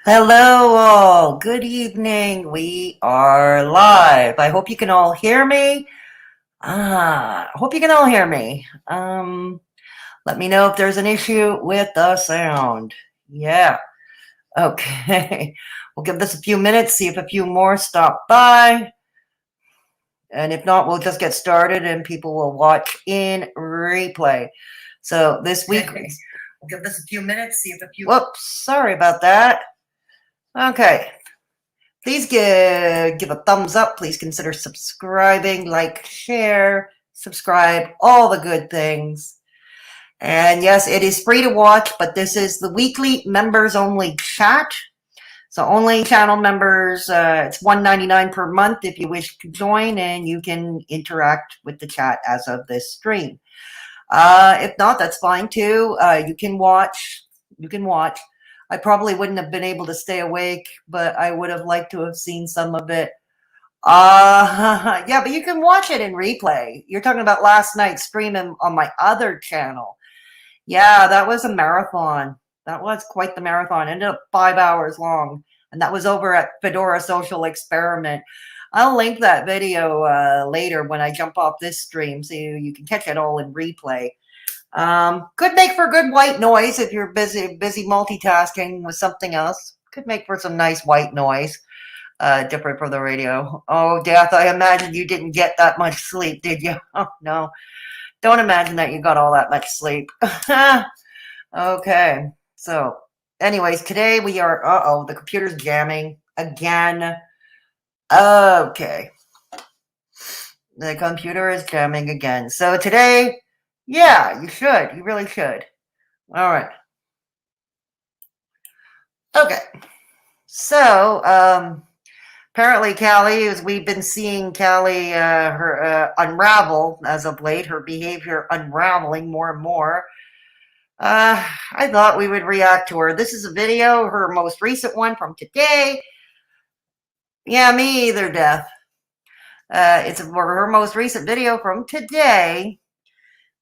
Hello all, good evening. We are live. I hope you can all hear me. I hope you can all hear me. Let me know if there's an issue with the sound. Yeah, okay. We'll give this a few minutes, see if a few more stop by. And if not, we'll just get started and people will watch in replay. So this week, we'll give this a few minutes, see if a few. Whoops, sorry about that. Okay. Please give a thumbs up. Please consider subscribing, like, share, subscribe, all the good things. And yes, it is free to watch, but this is the weekly members only chat. So only channel members, it's $1.99 per month if you wish to join, and you can interact with the chat as of this stream. If not, that's fine too. You can watch. I probably wouldn't have been able to stay awake, but I would have liked to have seen some of it. Yeah, but you can watch it in replay. You're talking about last night's stream on my other channel. Yeah, that was a marathon. That was quite the marathon. It ended up 5 hours long, and that was over at Fedora Social Experiment. I'll link that video later when I jump off this stream, so you can catch it all in replay. Could make for good white noise if you're busy multitasking with something else. Could make for some nice white noise, different from the radio. Oh, Death, I imagine you didn't get that much sleep, did you? Oh, no. Don't imagine that you got all that much sleep. Okay, so anyways, today we are, the computer's jamming again. Okay. The computer is jamming again. So today, yeah, you really should. All right. Okay. So, apparently Callie, as we've been seeing Callie, her unravel as of late, her behavior unraveling more and more. I thought we would react to her. This is a video, her most recent one from today. Yeah, me either, Death. It's her most recent video from today.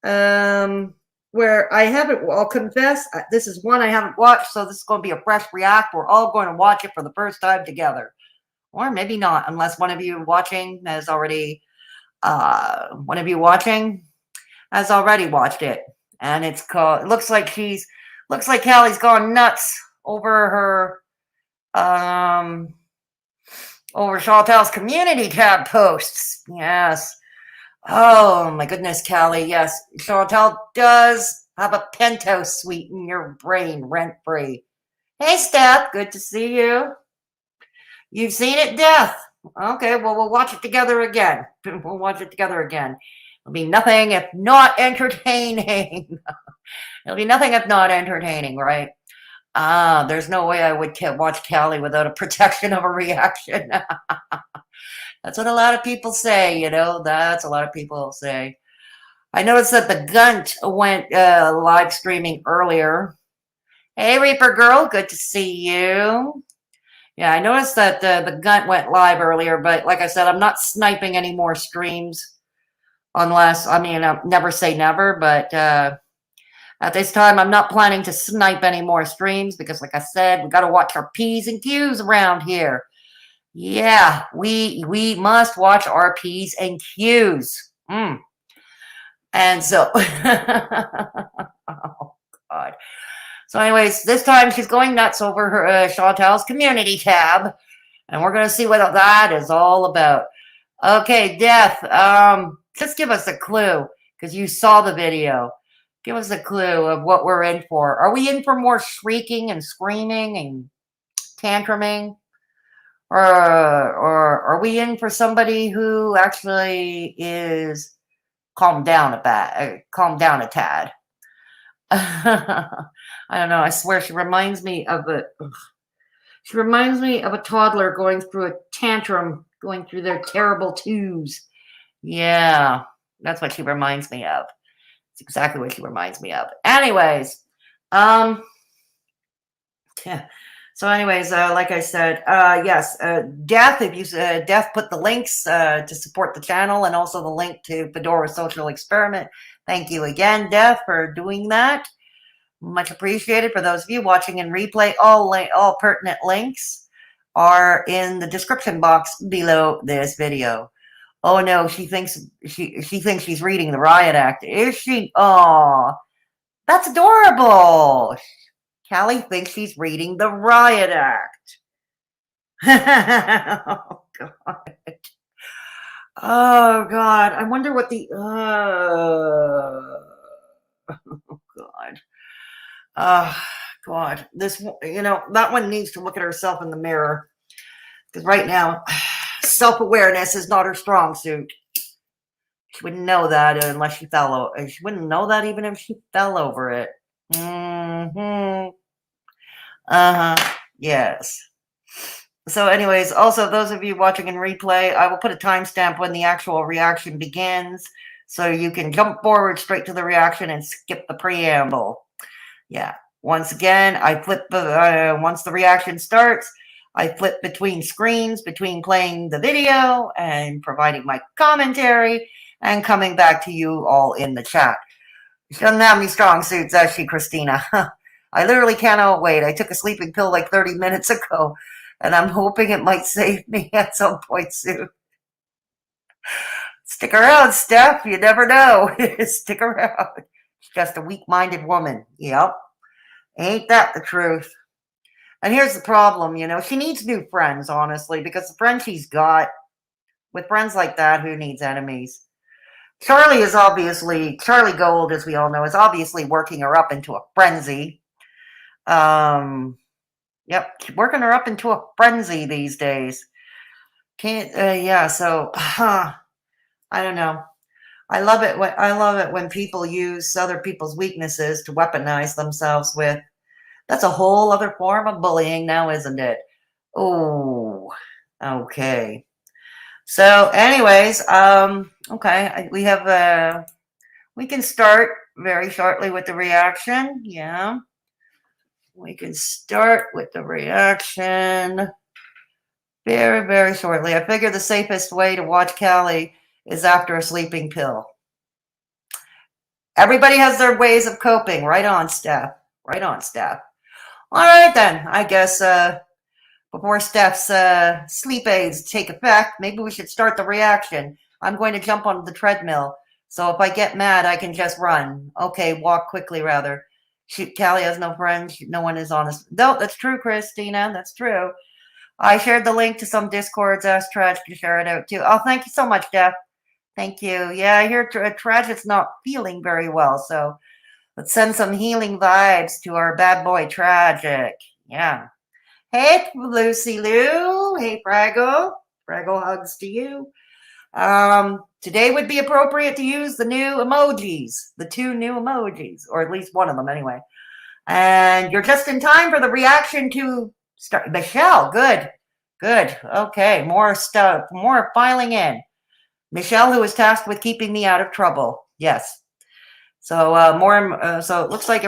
Where I haven't, I'll confess, this is one I haven't watched, so this is going to be a fresh react. We're all going to watch it for the first time together. Or maybe not, unless one of you watching has already watched it. And it's called, it looks like Callie's gone nuts over her over Chantal's community tab posts. Yes. Oh my goodness, Callie. Yes, Chantal does have a penthouse suite in your brain, rent free. Hey, Steph, good to see you. You've seen it, Death. Okay, well, we'll watch it together again. It'll be nothing if not entertaining. It'll be nothing if not entertaining, right? There's no way I would watch Callie without a protection of a reaction. That's what a lot of people say, That's a lot of people say. I noticed that the Gunt went live streaming earlier. Hey, Reaper Girl, good to see you. Yeah, I noticed that the Gunt went live earlier, but like I said, I'm not sniping any more streams unless, I'll never say never, but at this time, I'm not planning to snipe any more streams because, like I said, we got to watch our P's and Q's around here. Yeah, we must watch our P's and Q's. And so, oh, God. So anyways, this time she's going nuts over her Chantal's community tab. And we're going to see what that is all about. Okay, Death, just give us a clue because you saw the video. Give us a clue of what we're in for. Are we in for more shrieking and screaming and tantruming? Or are we in for somebody who actually is calmed down a tad? I don't know. I swear she reminds me of a toddler going through a tantrum, going through their terrible twos. Yeah, that's what she reminds me of. It's exactly what she reminds me of. Anyways, yeah. So anyways, like I said, yes, Death, if you Death put the links to support the channel and also the link to Fedora Social Experiment. Thank you again, Death, for doing that. Much appreciated. For those of you watching in replay, all pertinent links are in the description box below this video. Oh no, she thinks she's reading the Riot Act. Is she? Oh, that's adorable. Callie thinks she's reading the Riot Act. Oh God. Oh God. I wonder what the oh God. God. This, that one needs to look at herself in the mirror. Because right now, self-awareness is not her strong suit. She wouldn't know that unless she fell over. She wouldn't know that even if she fell over it. Mm-hmm. Uh-huh. Yes. So anyways, also those of you watching in replay, I will put a timestamp when the actual reaction begins, so you can jump forward straight to the reaction and skip the preamble. Yeah. Once again, I flip once the reaction starts, I flip between screens, between playing the video and providing my commentary and coming back to you all in the chat. She doesn't have any strong suits, does she, Christina? I literally cannot wait. I took a sleeping pill like 30 minutes ago, and I'm hoping it might save me at some point soon. Stick around, Steph. You never know. Stick around. She's just a weak-minded woman. Yep. Ain't that the truth? And here's the problem, she needs new friends, honestly, because the friends she's got, with friends like that, who needs enemies? Charlie Gold, as we all know, is obviously working her up into a frenzy. Yep, working her up into a frenzy these days. So, I don't know. I love it when people use other people's weaknesses to weaponize themselves with. That's a whole other form of bullying now, isn't it? Oh, okay. So anyways, okay, we can start very shortly with the reaction. Yeah. We can start with the reaction very, very shortly. I figure the safest way to watch Callie is after a sleeping pill. Everybody has their ways of coping. Right on, Steph. Right on, Steph. All right, then. I guess before Steph's sleep aids take effect, maybe we should start the reaction. I'm going to jump on the treadmill. So if I get mad, I can just run. Okay, walk quickly, rather. Shoot, Callie has no friends. No one is honest. No, that's true, Christina. That's true. I shared the link to some Discords. Asked Traj to share it out, too. Oh, thank you so much, Steph. Thank you. Yeah, I hear Traj is not feeling very well, so let's send some healing vibes to our bad boy Tragic. Yeah. Hey, Lucy Lou. Hey, Fraggle. Fraggle hugs to you. Today would be appropriate to use the new emojis, the 2 new emojis, or at least one of them anyway. And you're just in time for the reaction to start. Michelle, good. Good. Okay, more stuff, more filing in. Michelle, who is tasked with keeping me out of trouble. Yes. So so it looks like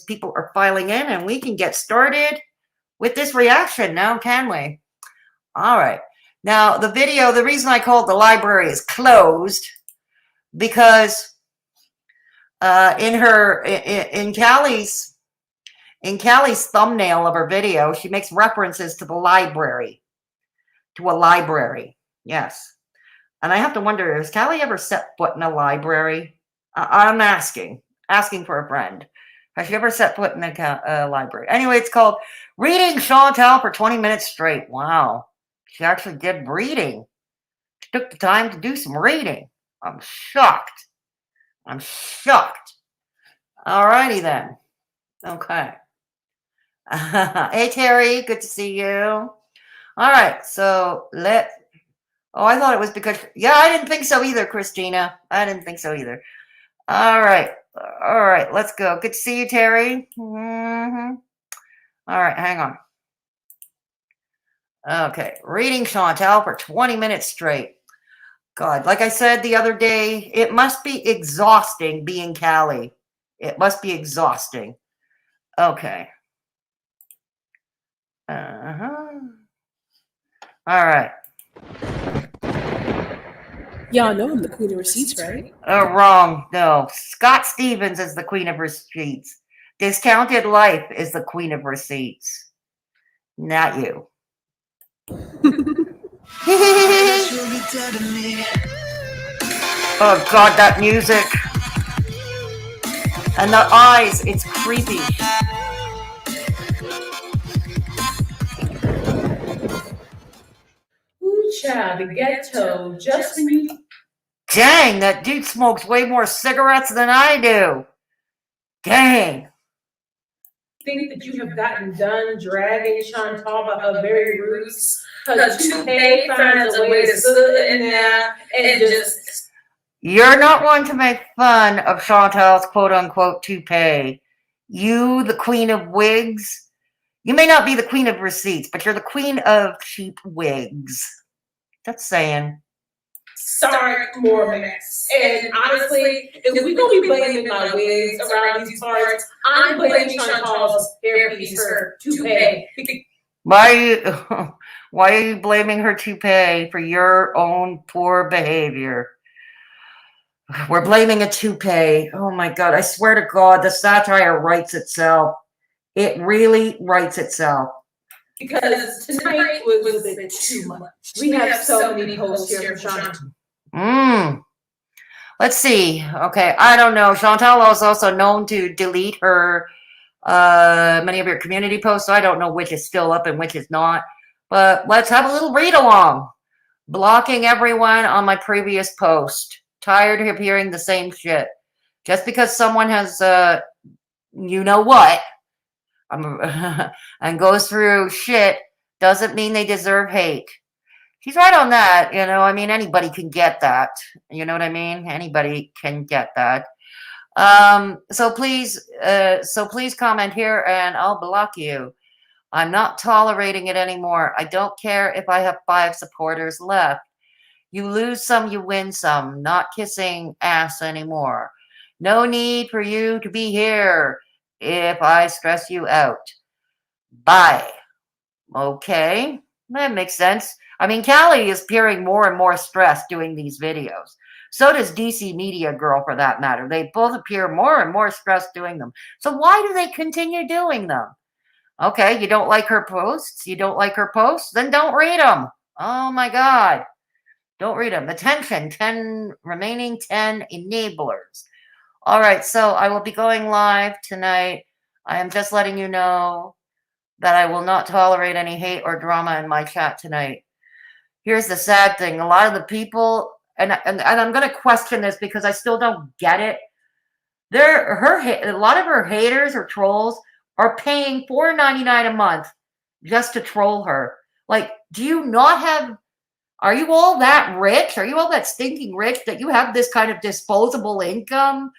people are filing in, and we can get started with this reaction now, can we? All right. Now, the video, the reason I called the library is closed because in Callie's thumbnail of her video, she makes references to the library, to a library. Yes. And I have to wonder, has Callie ever set foot in a library? I'm asking for a friend. Has she ever set foot in a library? Anyway, it's called Reading Chantal for 20 minutes straight. Wow. She actually did reading. She took the time to do some reading. I'm shocked. I'm shocked. All righty then. Okay. Hey, Terry. Good to see you. All right. So oh, I thought it was because, yeah, I didn't think so either, Christina. I didn't think so either. All right. All right. Let's go. Good to see you, Terry. Mm-hmm. All right. Hang on. Okay. Reading Chantal for 20 minutes straight. God, like I said the other day, it must be exhausting being Callie. It must be exhausting. Okay. Uh-huh. All right. Y'all know I'm the queen of receipts, right? Oh, wrong. No. Scott Stevens is the queen of receipts. Discounted Life is the queen of receipts, not you. Oh God, that music. And the eyes, it's creepy. Ooh, child, the ghetto, just when you... Dang, that dude smokes way more cigarettes than I do. Dang. Think that you have gotten done dragging Chantal by her very roots. Her toupee finds a way to sit in there and just... You're not one to make fun of Chantal's quote-unquote toupee. You, the queen of wigs, you may not be the queen of receipts, but you're the queen of cheap wigs. That's saying. Start more mess. And honestly, if we're going to be blaming my wigs around these parts, I'm blaming Chantal's hairpiece, her toupee. Why are you blaming her toupee for your own poor behavior? We're blaming a toupee. Oh my God, I swear to God, the satire writes itself. It really writes itself. Because tonight was a bit too much. We have so many posts here from Chantal. Let's see. Okay, I don't know. Chantal is also known to delete her many of your community posts. So I don't know which is still up and which is not. But let's have a little read along. Blocking everyone on my previous post. Tired of hearing the same shit. Just because someone has you know what, and goes through shit doesn't mean they deserve hate. She's right on that, you know. I mean, anybody can get that. You know what I mean? Anybody can get that. So please comment here and I'll block you. I'm not tolerating it anymore. I don't care if I have 5 supporters left. You lose some, you win some. Not kissing ass anymore. No need for you to be here if I stress you out. Bye. Okay, that makes sense. I mean, Callie is appearing more and more stressed doing these videos. So does DC Media Girl, for that matter. They both appear more and more stressed doing them. So why do they continue doing them? Okay, you don't like her posts? You don't like her posts? Then don't read them. Oh my God. Don't read them. Attention, 10 remaining 10 enablers. All right, so I will be going live tonight. I am just letting you know that I will not tolerate any hate or drama in my chat tonight. Here's the sad thing. A lot of the people, and I'm going to question this because I still don't get it. A lot of her haters or trolls are paying $4.99 a month just to troll her. Like, do you not have... Are you all that rich? Are you all that stinking rich that you have this kind of disposable income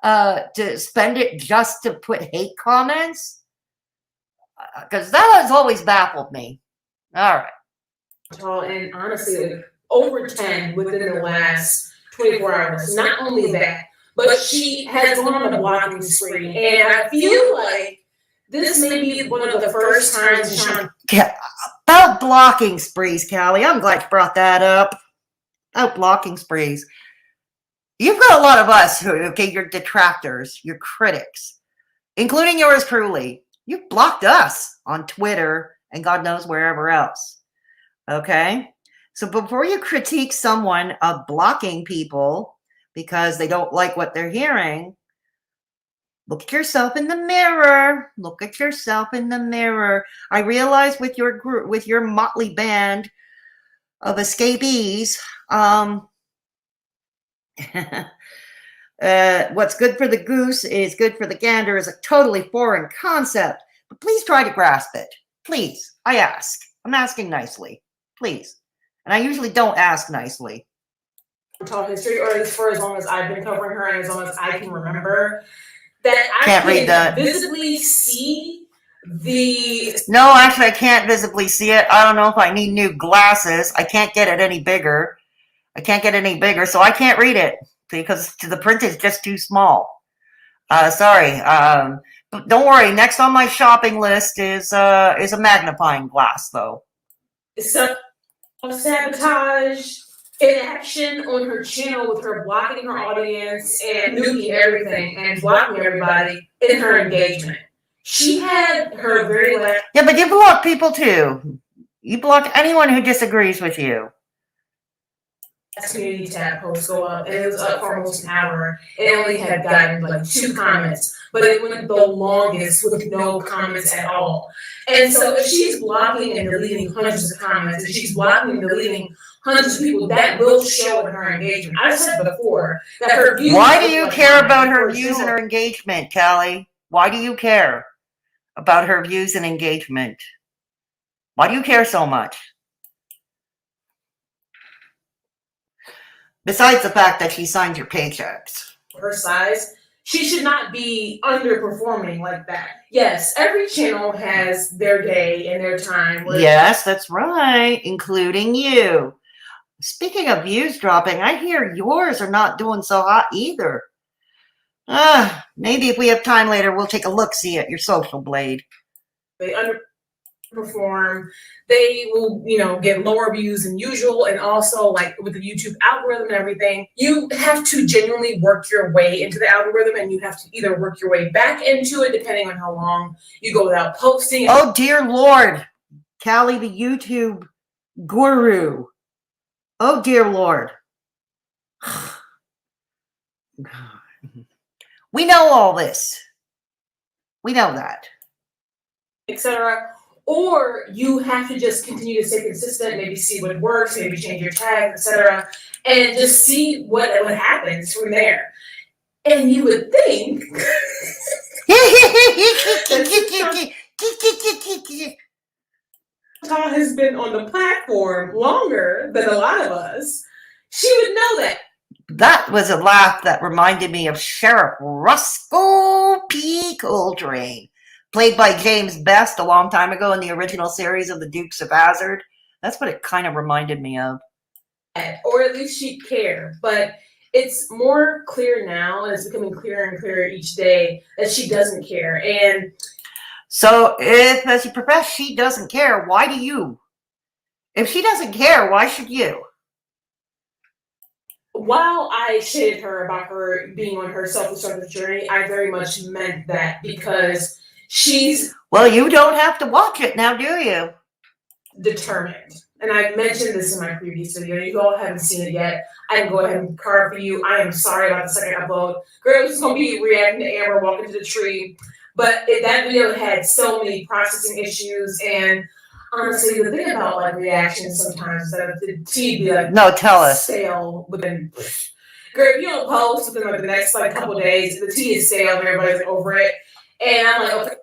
to spend it just to put hate comments? Because that has always baffled me. All right. And honestly, over 10 within the last 24 hours. Not only that, but she has gone on a blocking spree. And I feel like this may be one of the first times about blocking sprees, Callie. I'm glad you brought that up. About blocking sprees. You've got a lot of us who, okay, your detractors, your critics, including yours truly. You've blocked us on Twitter and God knows wherever else. Okay? So before you critique someone of blocking people because they don't like what they're hearing, look at yourself in the mirror. Look at yourself in the mirror. I realize with your group, with your motley band of escapees, what's good for the goose is good for the gander is a totally foreign concept. But please try to grasp it. Please, I ask. I'm asking nicely. Please. And I usually don't ask nicely. Talk history, or at least for as long as I've been covering her and as long as I can remember, that I can't read that. Visibly see the... No, actually, I can't visibly see it. I don't know if I need new glasses. I can't get it any bigger. So I can't read it because the print is just too small. Sorry. But don't worry. Next on my shopping list is a magnifying glass, though. So sabotage inaction on her channel with her blocking her audience and nuking everything and blocking everybody in her engagement. She had her very last. Yeah, but you block people too. You block anyone who disagrees with you. Community tab post go up, and it was up for almost an hour. It only had gotten like 2 comments, but it went the longest with no comments at all. And so if she's blocking and deleting hundreds of comments, if she's blocking and deleting hundreds of people, that will show in her engagement. I've said before that her views. Why do you care about her views and her engagement, Callie? Why do you care about her views and engagement? Why do you care so much? Besides the fact that she signs your paychecks. Her size, she should not be underperforming like that. Yes, every channel has their day and their time. Yes, that's right, including you. Speaking of views dropping, I hear yours are not doing so hot either. Maybe if we have time later, we'll take a look-see at your social blade. They underperform. They will, get lower views than usual. And also, like with the YouTube algorithm and everything, you have to genuinely work your way into the algorithm, and you have to either work your way back into it, depending on how long you go without posting. Oh, dear Lord. Callie, the YouTube guru. Oh, dear Lord. We know all this. We know that. Etc. Or you have to just continue to stay consistent, maybe see what works, maybe change your tags, etc., and just see what happens from there. And you would think Chantal has been on the platform longer than a lot of us. She would know that. That was a laugh that reminded me of Sheriff Roscoe P. Coltrane, played by James Best a long time ago in the original series of The Dukes of Hazzard. That's what it kind of reminded me of. Or at least she'd care. But it's more clear now, and it's becoming clearer and clearer each day, that she doesn't care. And so if, as you profess, she doesn't care, why do you? If she doesn't care, why should you? While I shaded her about her being on her self-destructive journey, I very much meant that because she's... Well, you don't have to watch it now, do you? Determined. And I mentioned this in my previous video. You all haven't seen it yet. I can go ahead and card for you. I am sorry about the second upload. Girl, this is going to be reacting to Amber walking to the tree. But that video had so many processing issues, and honestly, the thing about like reactions sometimes that the tea be like, no, tell us, stale within. Girl, if you don't post within like the next like couple days, the tea is stale and everybody's like, over it. And I'm like, okay.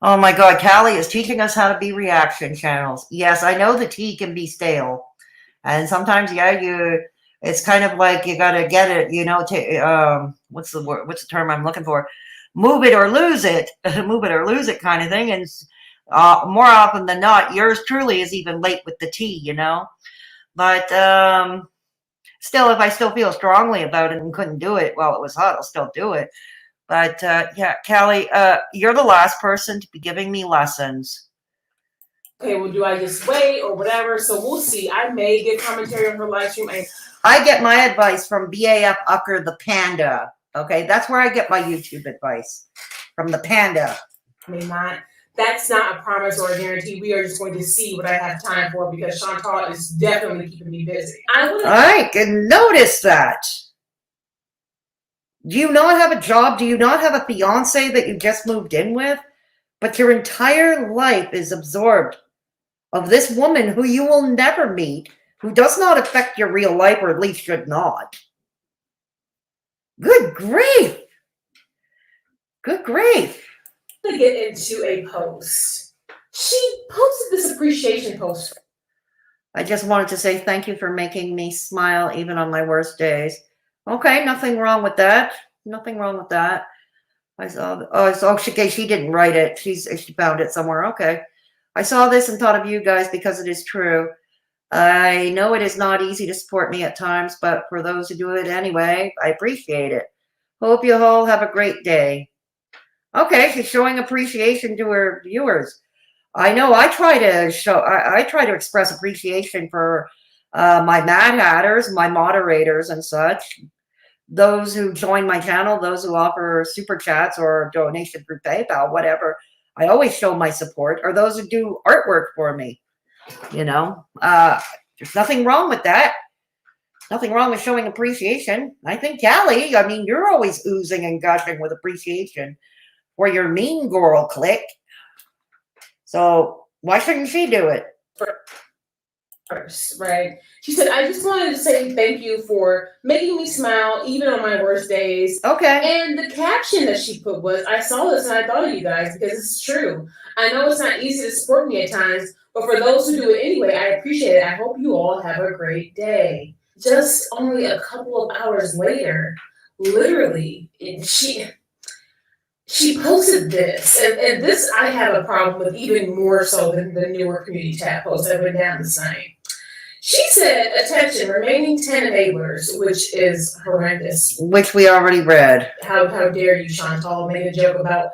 Oh my God, Callie is teaching us how to be reaction channels. Yes, I know the tea can be stale, and sometimes, yeah, it's kind of like you gotta get it, what's the word? What's the term I'm looking for? Move it or lose it, move it or lose it kind of thing. And more often than not, yours truly is even late with the tea, But still, if I still feel strongly about it and couldn't do it while it was hot, I'll still do it. But yeah, Callie, you're the last person to be giving me lessons. Okay, well, do I just wait or whatever? So we'll see. I may get commentary on her live stream. I get my advice from BAF Ucker the Panda. Okay, that's where I get my YouTube advice, from the Panda. I mean, that's not a promise or a guarantee. We are just going to see what I have time for, because Chantal is definitely keeping me busy. I can notice that. Do you not have a job? Do you not have a fiance that you just moved in with? But your entire life is absorbed of this woman who you will never meet, who does not affect your real life, or at least should not. Good grief. Good grief. To get into a post. She posted this appreciation post. I just wanted to say thank you for making me smile even on my worst days. Okay, nothing wrong with that. Nothing wrong with that. I saw, she didn't write it. She found it somewhere. Okay. I saw this and thought of you guys because it is true. I know it is not easy to support me at times, but for those who do it anyway, I appreciate it. Hope you all have a great day. Okay, she's showing appreciation to her viewers. I know I try to express appreciation for my Mad Hatters, my moderators and such, those who join my channel, those who offer super chats or donation through PayPal, whatever. I always show my support, or those who do artwork for me. You know, there's nothing wrong with that. Nothing wrong with showing appreciation. I think Callie, I mean, you're always oozing and gushing with appreciation for your mean girl clique. So why shouldn't she do it? First, right? She said, I just wanted to say thank you for making me smile even on my worst days. Okay. And the caption that she put was, I saw this and I thought of you guys because it's true. I know it's not easy to support me at times, but for those who do it anyway, I appreciate it. I hope you all have a great day. Just only a couple of hours later, literally, she posted this, and this I have a problem with even more so than the newer community tab posts that went down the same. She said, attention, remaining 10 enablers, which is horrendous. Which we already read. How dare you, Chantal, make a joke about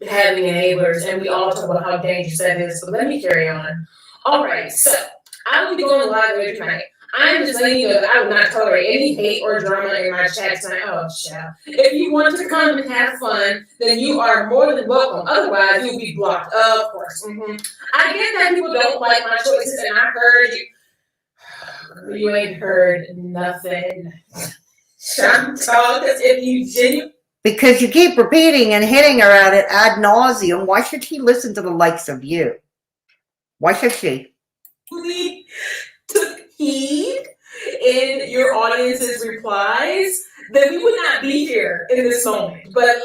having enablers, and we all talk about how dangerous that is, but let me carry on. All right, so I will be going live later tonight. I'm just letting you know that I will not tolerate any hate or drama in my chat tonight. Oh, child. If you want to come and have fun, then you are more than welcome. Otherwise, you'll be blocked. Of course. I get that people don't like my choices, and I heard you. You ain't heard nothing. Chantal, because if you genuinely... Because you keep repeating and hitting her at it ad nauseum, why should she listen to the likes of you? Why should she? Took heed in your audience's replies, then we would not be here in this moment. But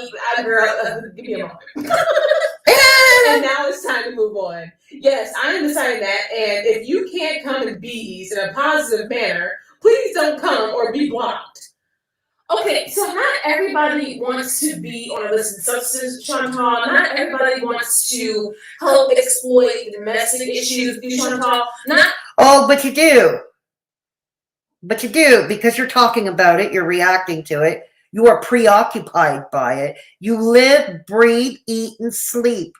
girl, give me a moment. And now it's time to move on. Yes, I am deciding that. And if you can't come in bees in a positive manner, please don't come or be blocked. Okay, so not everybody wants to be on illicit substance, Chantal. Not everybody wants to help exploit the domestic issues, Chantal. Oh, but you do. But you do, because you're talking about it, you're reacting to it, you are preoccupied by it. You live, breathe, eat, and sleep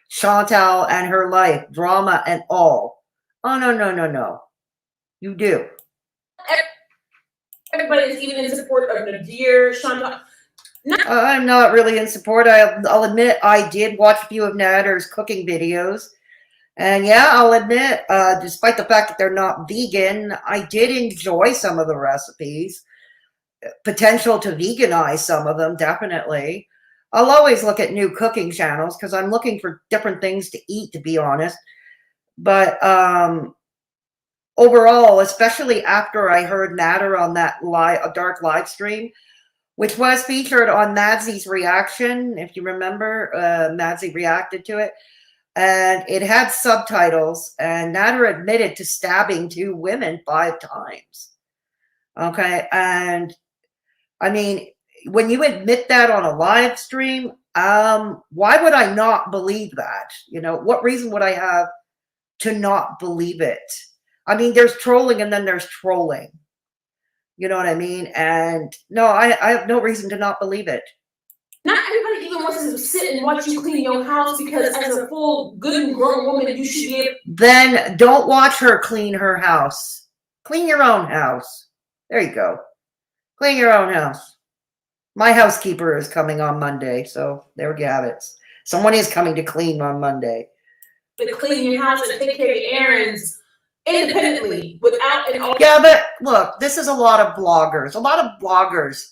Chantal and her life, drama and all. Oh, no. You do. Everybody's even in support of Nadir, Chantal. I'm not really in support. I'll admit I did watch a few of Nadir's cooking videos. And yeah, I'll admit, despite the fact that they're not vegan, I did enjoy some of the recipes. Potential to veganize some of them, definitely. I'll always look at new cooking channels because I'm looking for different things to eat, to be honest. But overall, especially after I heard Nadir on that dark live stream, which was featured on Madsy's reaction, if you remember, Madsy reacted to it. And it had subtitles, and Nadir admitted to stabbing 2 women 5 times. Okay, and I mean, when you admit that on a live stream, why would I not believe that? You know, what reason would I have to not believe it? I mean, there's trolling and then there's trolling. You know what I mean? And no, I have no reason to not believe it. Not everybody even wants to sit and watch you clean your house because as a full, good and grown woman, you should be able... Then don't watch her clean her house. Clean your own house. There you go. Clean your own house. My housekeeper is coming on Monday, so there you have it. Someone is coming to clean on Monday. To clean your house and take care of your errands independently without an... Yeah, but look, this is a lot of bloggers. A lot of bloggers.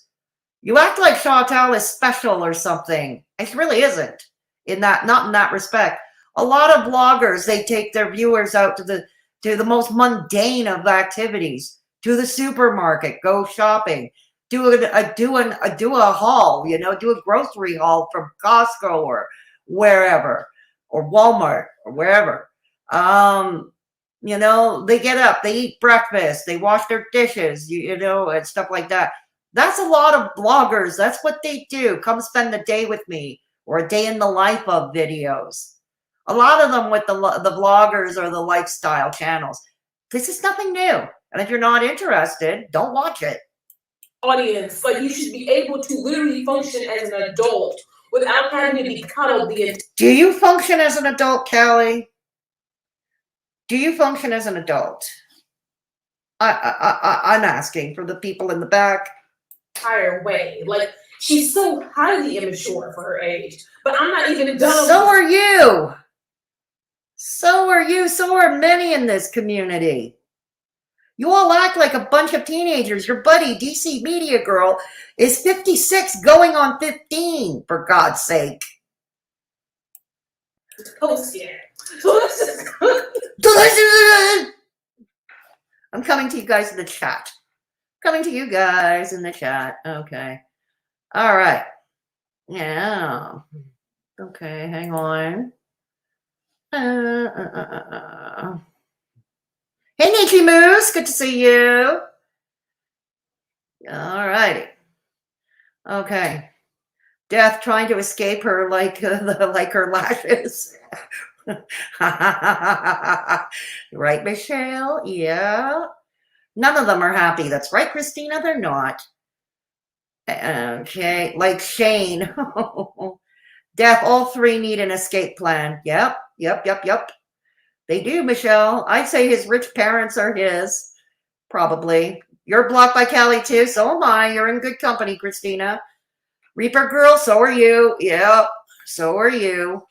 You act like Chantal is special or something. It really isn't. Not in that respect. A lot of bloggers, they take their viewers out to the most mundane of activities. To the supermarket, go shopping, do a haul, you know, do a grocery haul from Costco or wherever, or Walmart or wherever. You know, they get up, they eat breakfast, they wash their dishes, you know, and stuff like that. That's a lot of bloggers. That's what they do. Come spend the day with me, or a day in the life of videos. A lot of them with the vloggers or the lifestyle channels. This is nothing new. And if you're not interested, don't watch it. Audience, like, you should be able to literally function as an adult without having to be cuddled. Do you function as an adult, Callie? Do you function as an adult? I'm asking for the people in the back. Entire way. Like, she's so highly immature for her age. But I'm not even done. So are you. So are you. So are many in this community. You all act like a bunch of teenagers. Your buddy, DC Media Girl, is 56 going on 15, for God's sake. Post here. I'm coming to you guys in the chat. Coming to you guys in the chat. Okay. All right. Yeah. Okay, hang on. Hey, Nikki Moose. Good to see you. All righty. Okay. Death trying to escape her like her lashes. Right, Michelle? Yeah. None of them are happy. That's right, Christina. They're not. Okay. Like Shane. Death, all three need an escape plan. Yep. They do, Michelle. I'd say his rich parents are his. Probably. You're blocked by Callie too. So am I. You're in good company, Christina. Reaper Girl, so are you. Yep. So are you.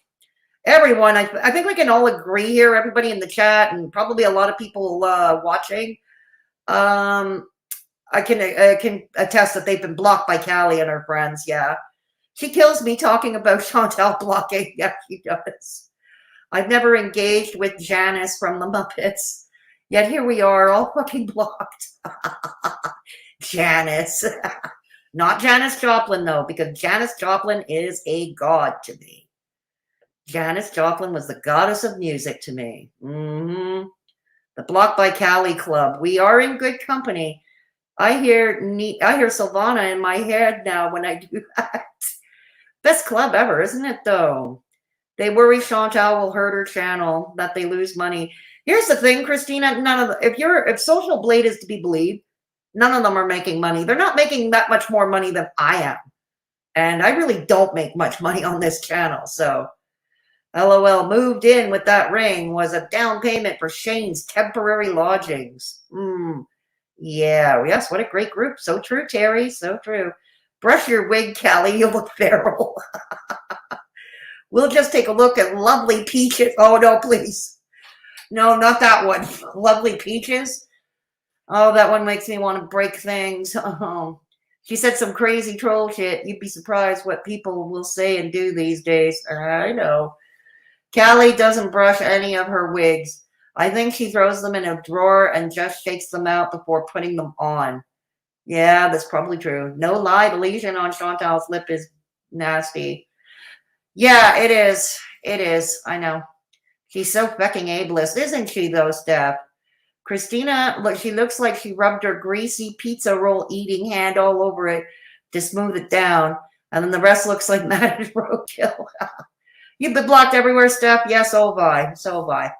Everyone, I think we can all agree here, everybody in the chat and probably a lot of people watching. I can attest that they've been blocked by Callie and her friends. Yeah. She kills me talking about Chantal blocking. Yeah, she does. I've never engaged with Janice from the Muppets. Yet here we are, all fucking blocked. Janice. Not Janis Joplin, though, because Janis Joplin is a god to me. Janis Joplin was the goddess of music to me. The Blocked by Callie Club. We are in good company. I hear Silvana in my head now when I do that. Best club ever, isn't it, though? They worry Chantal will hurt her channel, that they lose money. Here's the thing, Christina. If Social Blade is to be believed, none of them are making money. They're not making that much more money than I am. And I really don't make much money on this channel. So, LOL, moved in with that ring was a down payment for Shane's temporary lodgings. Yeah, yes, what a great group. So true, Terry. So true. Brush your wig, Callie. You look feral. We'll just take a look at Lovely Peaches. Oh, no, please. No, not that one. Lovely Peaches. Oh, that one makes me want to break things. She said some crazy troll shit. You'd be surprised what people will say and do these days. I know. Callie doesn't brush any of her wigs. I think she throws them in a drawer and just shakes them out before putting them on. Yeah, that's probably true. No lie, the lesion on Chantal's lip is nasty. Yeah, it is. It is. I know. She's so fucking ableist, isn't she, though, Steph? Christina, look, she looks like she rubbed her greasy pizza roll eating hand all over it to smooth it down. And then the rest looks like matted roadkill. You've been blocked everywhere, Steph? Yes, so have I. So have I.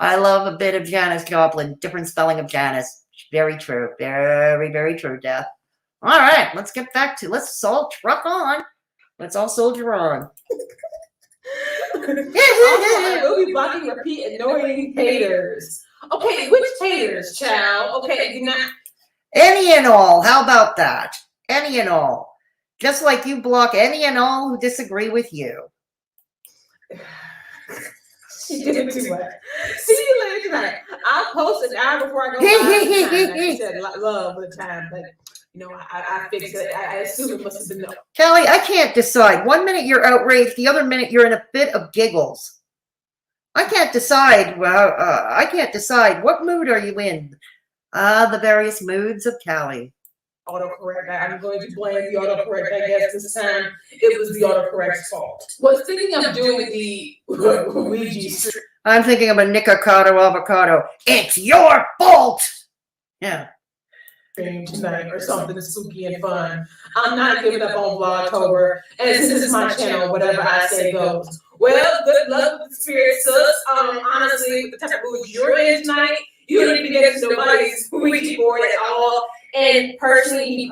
I love a bit of Janis Joplin. Different spelling of Janice. Very true. Very, very true, Death. All right, let's get back to, let's all truck on. Let's all soldier on. We'll be blocking repeat annoying haters. Okay, which haters, child? Okay, you're not. Any and all. How about that? Any and all. Just like you block any and all who disagree with you. She did it too much. See you later tonight. I'll post an hour before I go live. I said love with time, but you know, I fixed it. I assume it must have been no. Callie, I can't decide. 1 minute you're outraged, the other minute you're in a fit of giggles. I can't decide. Well, I can't decide. What mood are you in? The various moods of Callie. Autocorrect. I'm going to blame the autocorrect. I guess this time it was the autocorrect's fault. Was thinking of doing the Ouija. I'm thinking of a Nicocado avocado. It's your fault. Yeah. Tonight or something spooky and fun. I'm not giving up on Vlogtober, and this is my channel. Whatever I say goes. Well, good luck with the spirit, sis. Honestly, the type of mood you're in tonight, you don't even get to nobody's Ouija board at all. And personally,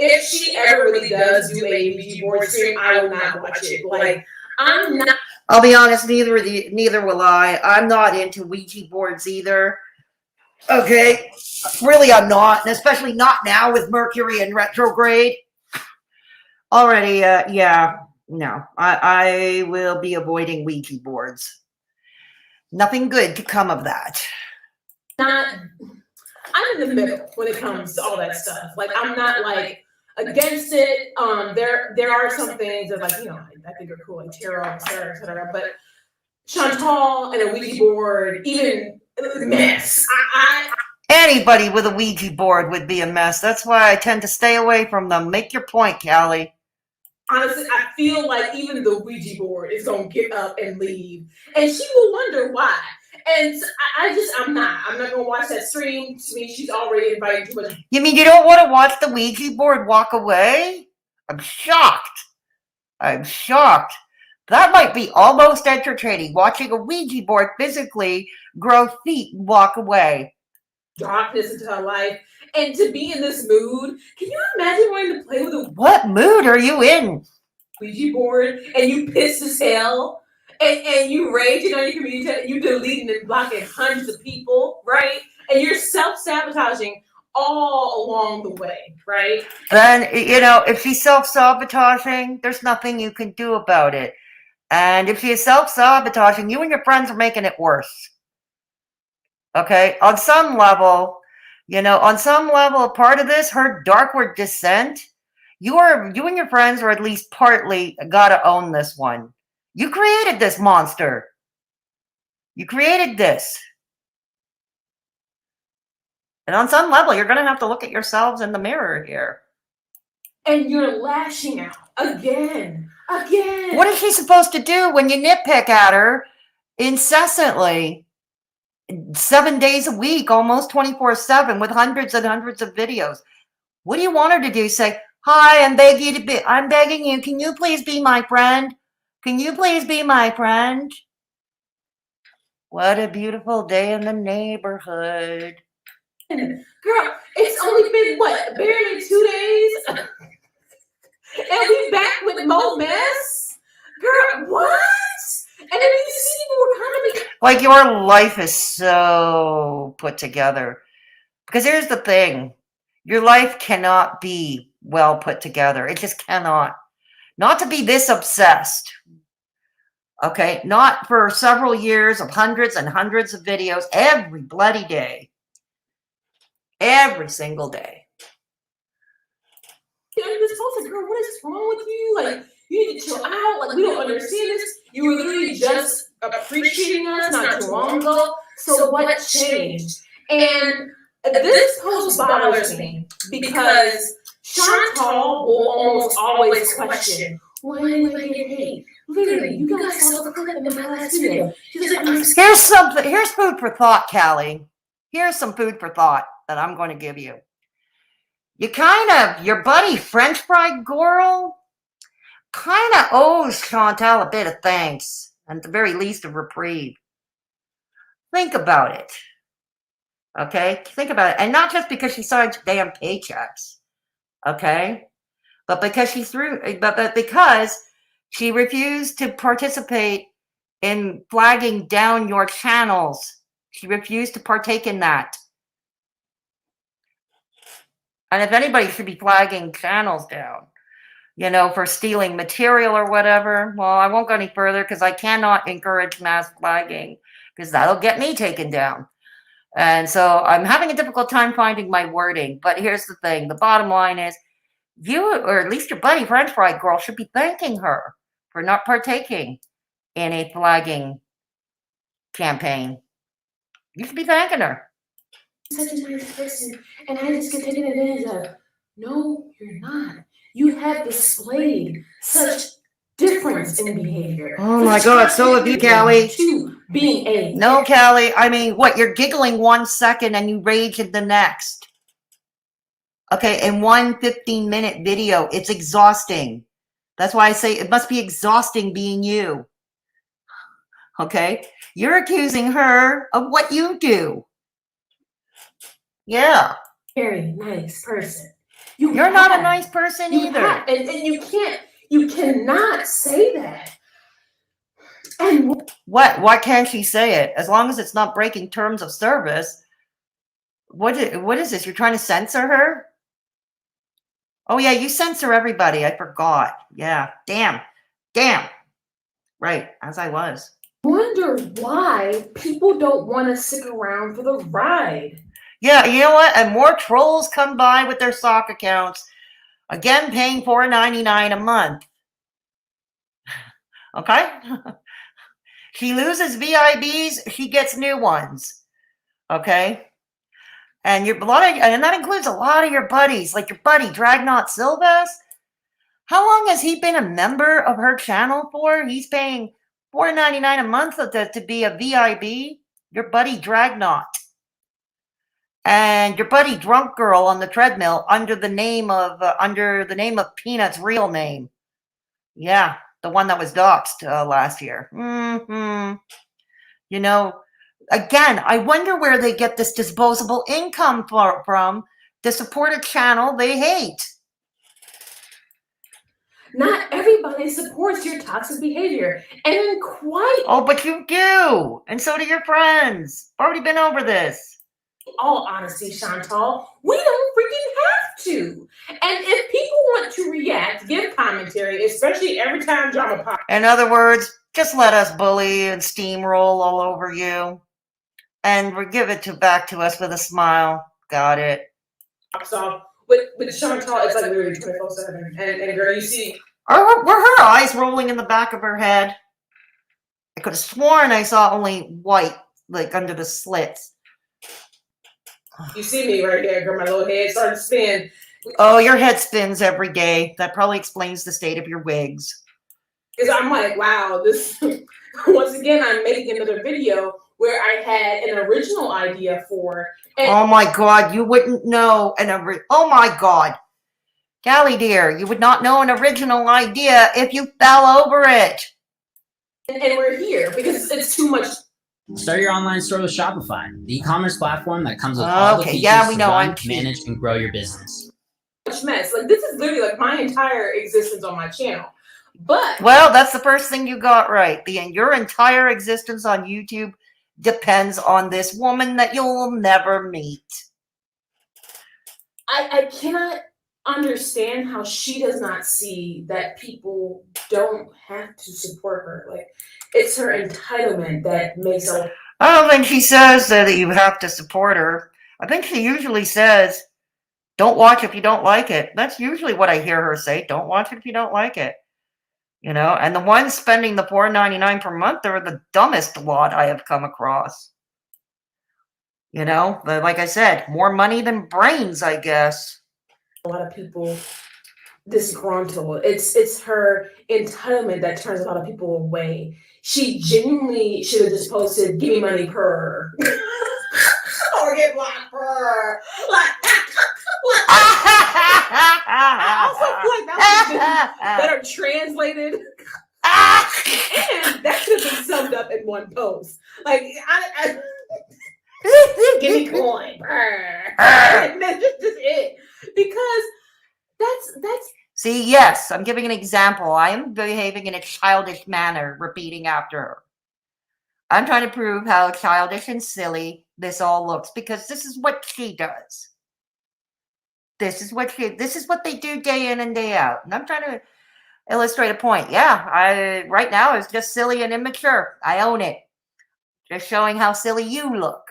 if she ever really does do a Ouija board stream, I will not watch it. Like, I'm not. I'll be honest, neither will I. I'm not into Ouija boards either. Okay, really I'm not, and especially not now with Mercury in retrograde. Already, yeah, no, I will be avoiding Ouija boards. Nothing good could come of that. Not, I'm in the middle when it comes to all that stuff. Like, I'm not like against it. There are some things that, like, I think are cool, like tarot, et cetera, et cetera. But Chantal and a Ouija board, even mess. Anybody with a Ouija board would be a mess. That's why I tend to stay away from them. Make your point, Callie. Honestly, I feel like even the Ouija board is gonna get up and leave, and she will wonder why. And I'm not gonna watch that stream. To me, she's already invited too much. You mean you don't want to watch the Ouija board walk away? I'm shocked. I'm shocked. That might be almost entertaining, watching a Ouija board physically grow feet and walk away. Darkness into her life. And to be in this mood, can you imagine wanting to play with a What mood are you in? Ouija board and you pissed as hell and you raging on your community, you deleting and blocking hundreds of people, right? And you're self-sabotaging all along the way, right? Then, if she's self-sabotaging, there's nothing you can do about it. And if she is self-sabotaging, you and your friends are making it worse. Okay? On some level, part of this, her darkward descent, you and your friends are at least partly gotta own this one. You created this monster. You created this. And on some level, you're gonna have to look at yourselves in the mirror here. And you're lashing out again. What is she supposed to do when you nitpick at her incessantly, 7 days a week, almost 24/7, with hundreds and hundreds of videos? What do you want her to do? Say, hi, I'm begging you. Can you please be my friend? Can you please be my friend? What a beautiful day in the neighborhood. Girl, it's only been, what, barely 2 days? And we back with more mess? Girl, what? And then you see people were commenting. Like, your life is so put together. Because here's the thing. Your life cannot be well put together. It just cannot. Not to be this obsessed. Okay? Not for several years of hundreds and hundreds of videos every bloody day. Every single day. This person, girl, what is wrong with you? Like, you need to chill out. Like, we don't understand this. You were literally just appreciating us not too long ago. So what changed? And this post bothers me because Chantal will almost always question, why do I get hate? Literally, you guys saw the clip in my last video. Here's food for thought, Callie. Here's some food for thought that I'm going to give you. Your buddy French Fry Girl kind of owes Chantal a bit of thanks, and at the very least a reprieve. Think about it. Okay? Think about it. And not just because she signed damn paychecks. Okay? But because because she refused to participate in flagging down your channels. She refused to partake in that. And if anybody should be flagging channels down, for stealing material or whatever, well, I won't go any further because I cannot encourage mass flagging because that'll get me taken down. And so I'm having a difficult time finding my wording. But here's the thing. The bottom line is you, or at least your buddy French Fry Girl, should be thanking her for not partaking in a flagging campaign. You should be thanking her. Such a nice person, and I just get taken advantage of. No, you're not. You have displayed such difference in behavior. Oh my God, so have you, Callie. To being a No, Callie. I mean, what? You're giggling 1 second and you rage in the next. Okay, in one 15-minute video, it's exhausting. That's why I say it must be exhausting being you. Okay, you're accusing her of what you do. Yeah. Very nice person. You're not a nice person either. And you cannot say that. And why can't she say it? As long as it's not breaking terms of service, What is this? You're trying to censor her? Oh yeah, you censor everybody. I forgot. Yeah. Damn. Right, as I was. Wonder why people don't want to stick around for the ride. Yeah, you know what? And more trolls come by with their sock accounts. Again, paying $4.99 a month. Okay? She loses VIBs, she gets new ones. Okay? And and that includes a lot of your buddies, like your buddy Dragnot Silvas. How long has he been a member of her channel for? He's paying $4.99 a month to be a VIB. Your buddy Dragnot. And your buddy Drunk Girl on the treadmill under the name of Peanut's real name. Yeah, the one that was doxxed last year. You know, again, I wonder where they get this disposable income from to support a channel they hate. Not everybody supports your toxic behavior, and in Oh, but you do, and so do your friends. Already been over this. all honesty, Chantal, we don't freaking have to. And if people want to react, give commentary, especially every time drama pops. In other words, just let us bully and steamroll all over you, and give it back to us with a smile. Got it. Off. With Chantal, it's like literally 24/7. And girl, you see, were her eyes rolling in the back of her head? I could have sworn I saw only white, like under the slits. You see me right here, girl. My little head started to spin. Oh, your head spins every day. That probably explains the state of your wigs. Because I'm like, wow, this. Once again, I'm making another video where I had an original idea for. Oh my God, you wouldn't know oh my God. Callie dear, you would not know an original idea if you fell over it. And we're here because it's too much. Start your online store with Shopify, the e-commerce platform that comes with all the features to run, manage, and grow your business. Much mess. Like this is literally like my entire existence on my channel. But well, that's the first thing you got right. Your entire existence on YouTube depends on this woman that you'll never meet. I cannot understand how she does not see that people don't have to support her. Like it's her entitlement that makes her. I don't think she says that you have to support her. I think she usually says, don't watch if you don't like it. That's usually what I hear her say. Don't watch it if you don't like it. You know, and the ones spending the $4.99 per month, they're the dumbest lot I have come across. You know, but like I said, more money than brains, I guess. A lot of people disgruntled. It's her entitlement that turns a lot of people away. She genuinely should have just posted, "Give me money per," or "Get blocked per." Like, I also feel like that would have been better translated, and that could have been summed up in one post. Like, give me coin, and that's just it. Because that's. See, yes, I'm giving an example. I am behaving in a childish manner, repeating after her. I'm trying to prove how childish and silly this all looks because this is what she does. This is what they do day in and day out. And I'm trying to illustrate a point. Yeah, right now it's just silly and immature. I own it. Just showing how silly you look.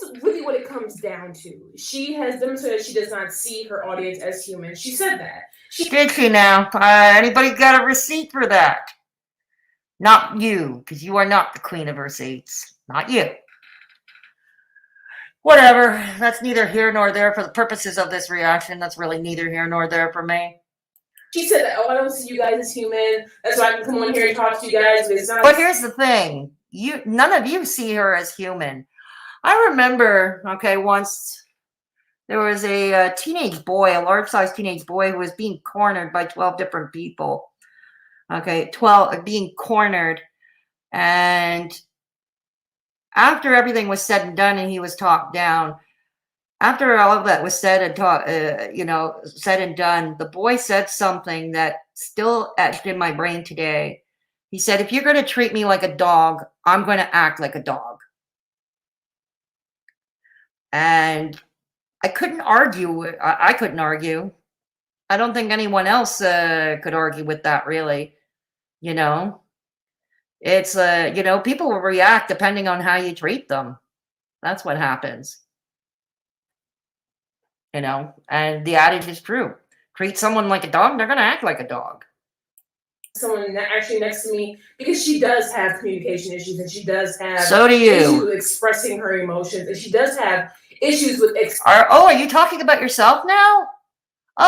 That's really what it comes down to. She has demonstrated she does not see her audience as human. She said that. Did she now? Anybody got a receipt for that? Not you, because you are not the queen of receipts. Not you. Whatever. That's neither here nor there for the purposes of this reaction. That's really neither here nor there for me. She said that, I don't see you guys as human. That's why I can come on here and talk to you guys. But here's the thing. None of you see her as human. I remember, once there was a teenage boy, a large-sized teenage boy who was being cornered by 12 different people. 12 being cornered. And after everything was said and done and he was talked down, after all of that was said and said and done, the boy said something that still etched in my brain today. He said, if you're going to treat me like a dog, I'm going to act like a dog. And I couldn't argue. I couldn't argue. I don't think anyone else could argue with that, really. You know, it's, you know, people will react depending on how you treat them. That's what happens. You know, and the adage is true. Treat someone like a dog, they're going to act like a dog. Someone actually next to me, because she does have communication issues, and she does have So do issues you. with expressing her emotions, and she does have issues with are you talking about yourself now?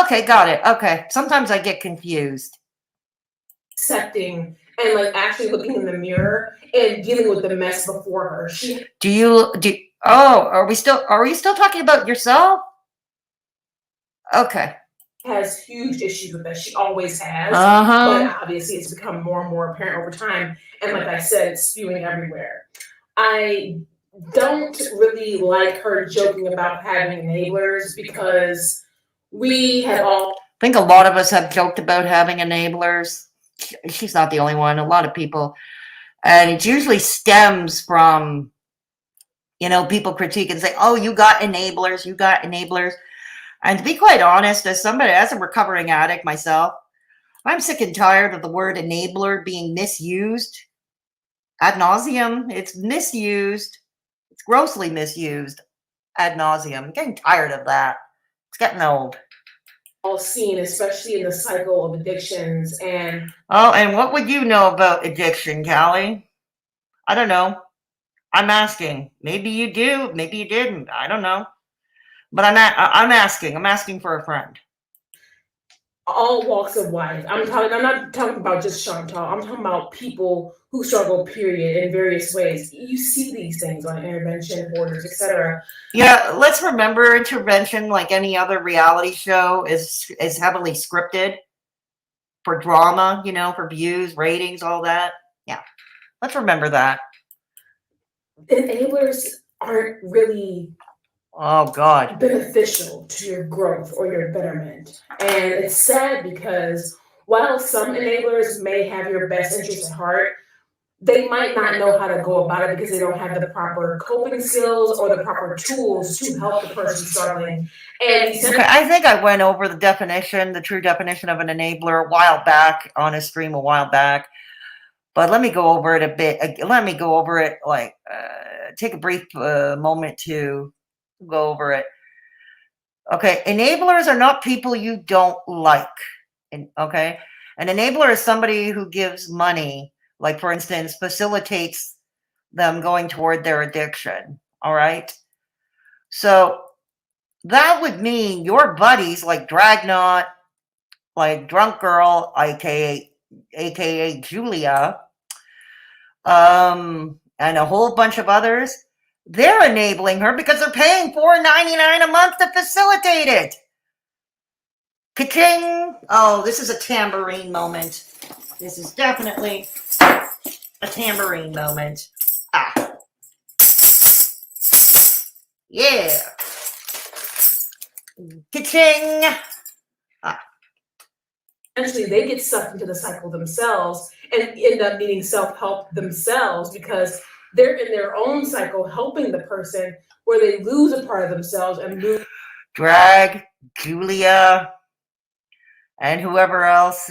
Okay, got it. Okay. Sometimes I get confused. accepting and like actually looking in the mirror and dealing with the mess before her. Are we still talking about yourself? Okay. Has huge issues with that. She always has. Uh-huh. But obviously it's become more and more apparent over time. And like I said, it's spewing everywhere. I don't really like her joking about having enablers, because we have all, I think a lot of us have joked about having enablers. She's not the only one. A lot of people. And it usually stems from, you know, people critique and say, oh, you got enablers, you got enablers. And to be quite honest, as a recovering addict myself, I'm sick and tired of the word enabler being misused ad nauseum. It's misused. It's grossly misused ad nauseum. I'm getting tired of that. It's getting old. all seen, especially in the cycle of addictions. And what would you know about addiction, Callie? I don't know. I'm asking. Maybe you do. Maybe you didn't. I don't know. But I'm asking. I'm asking for a friend. All walks of life. I'm not talking about just Chantal. I'm talking about people who struggle, period, in various ways. You see these things on Intervention, Borders, etc. Yeah, let's remember Intervention, like any other reality show, is heavily scripted for drama, you know, for views, ratings, all that. Yeah. Let's remember that. Enablers aren't really beneficial to your growth or your betterment. And it's sad because while some enablers may have your best interest at heart, they might not know how to go about it because they don't have the proper coping skills or the proper tools to help the person struggling. And I think I went over the true definition of an enabler a while back on a stream a while back. But let me go over it a bit. Let me go over it, take a brief moment to go over it. Okay, enablers are not people you don't like. Okay, an enabler is somebody who gives money, like for instance, facilitates them going toward their addiction. All right. So that would mean your buddies like Dragnot, like Drunk Girl, aka Julia, and a whole bunch of others, they're enabling her because they're paying $4.99 a month to facilitate it. Ka-ching! Oh, this is a tambourine moment. This is definitely a tambourine moment. Ah. Yeah. Ka-ching! Ah. Eventually, they get sucked into the cycle themselves and end up needing self-help themselves because they're in their own cycle helping the person where they lose a part of themselves and move. Drag, Julia, and whoever else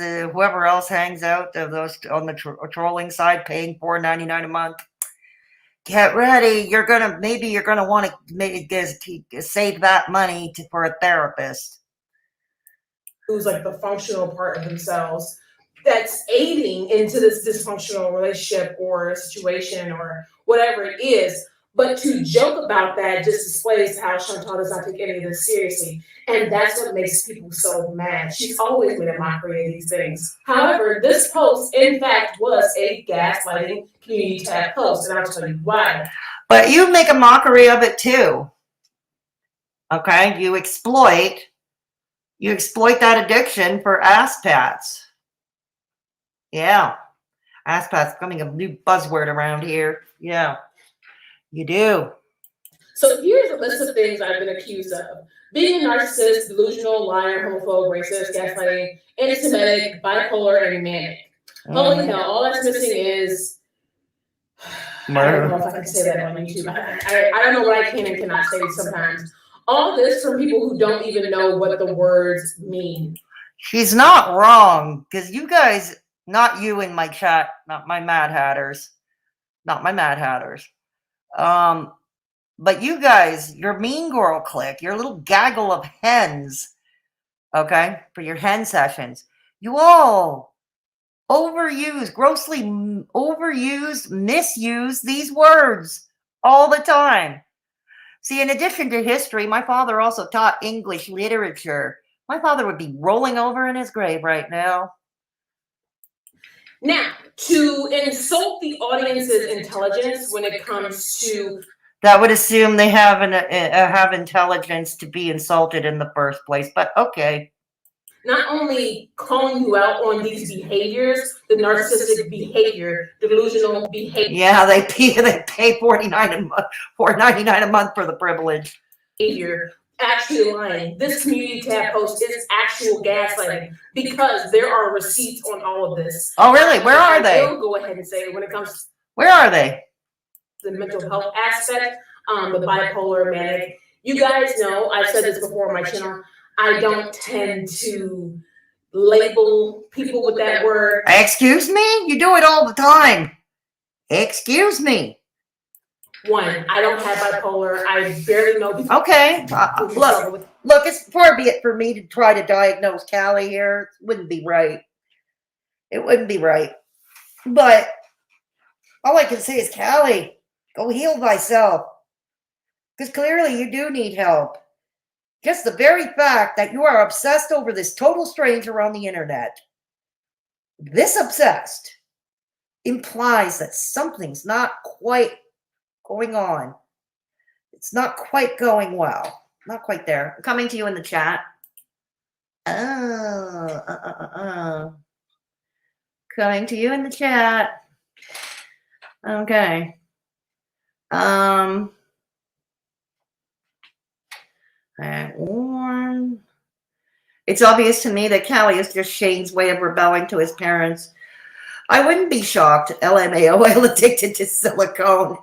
hangs out of those on the trolling side, paying $4.99 a month. Get ready. You're gonna want to save that money for a therapist. Who's like the functional part of themselves that's aiding into this dysfunctional relationship or situation or whatever it is. But to joke about that just displays how Chantal does not take any of this seriously. And that's what makes people so mad. She's always made a mockery of these things. However, this post, in fact, was a gaslighting community tab post, and I'll tell you why. But you make a mockery of it too. Okay? You exploit that addiction for ass pats. Yeah. Ass pats becoming a new buzzword around here. Yeah. You do. So here's a list of things I've been accused of. Being a narcissist, delusional, liar, homophobe, racist, gaslighting, anti-Semitic, bipolar, and manic. Holy hell, all that's missing is I don't know if I can say that on YouTube. I don't know what I can and cannot say sometimes. All this from people who don't even know what the words mean. She's not wrong, because you guys, not you in my chat, not my Mad Hatters, but you guys, your mean girl clique, your little gaggle of hens, okay, for your hen sessions, you all grossly overuse, misuse these words all the time. See, in addition to history, my father also taught English literature. My father would be rolling over in his grave right now. Now, to insult the audience's intelligence when it comes to... That would assume they have intelligence to be insulted in the first place, but okay. Not only calling you out on these behaviors, the narcissistic behavior, delusional behavior. Yeah, they pay $4.99 a month for the privilege. Behavior, actually lying. This community tab post is actual gaslighting because there are receipts on all of this. Oh, really? Where are they? I'll go ahead and say it when it comes to... Where are they? The mental health aspect, the bipolar, manic. You guys know, I've said this before on my channel, I don't tend to label people with that word. Excuse me? You do it all the time. Excuse me. One, I don't have bipolar. I barely know people. Okay. Look, it's far be it for me to try to diagnose Callie here. It wouldn't be right. It wouldn't be right. But all I can say is, Callie, go heal thyself. Because clearly you do need help. Just the very fact that you are obsessed over this total stranger on the internet, this obsessed, implies that something's not quite going on. It's not quite going well. Not quite there. I'm coming to you in the chat. Coming to you in the chat. Okay. It's obvious to me that Callie is just Shane's way of rebelling to his parents. I wouldn't be shocked. LMAO, addicted to silicone.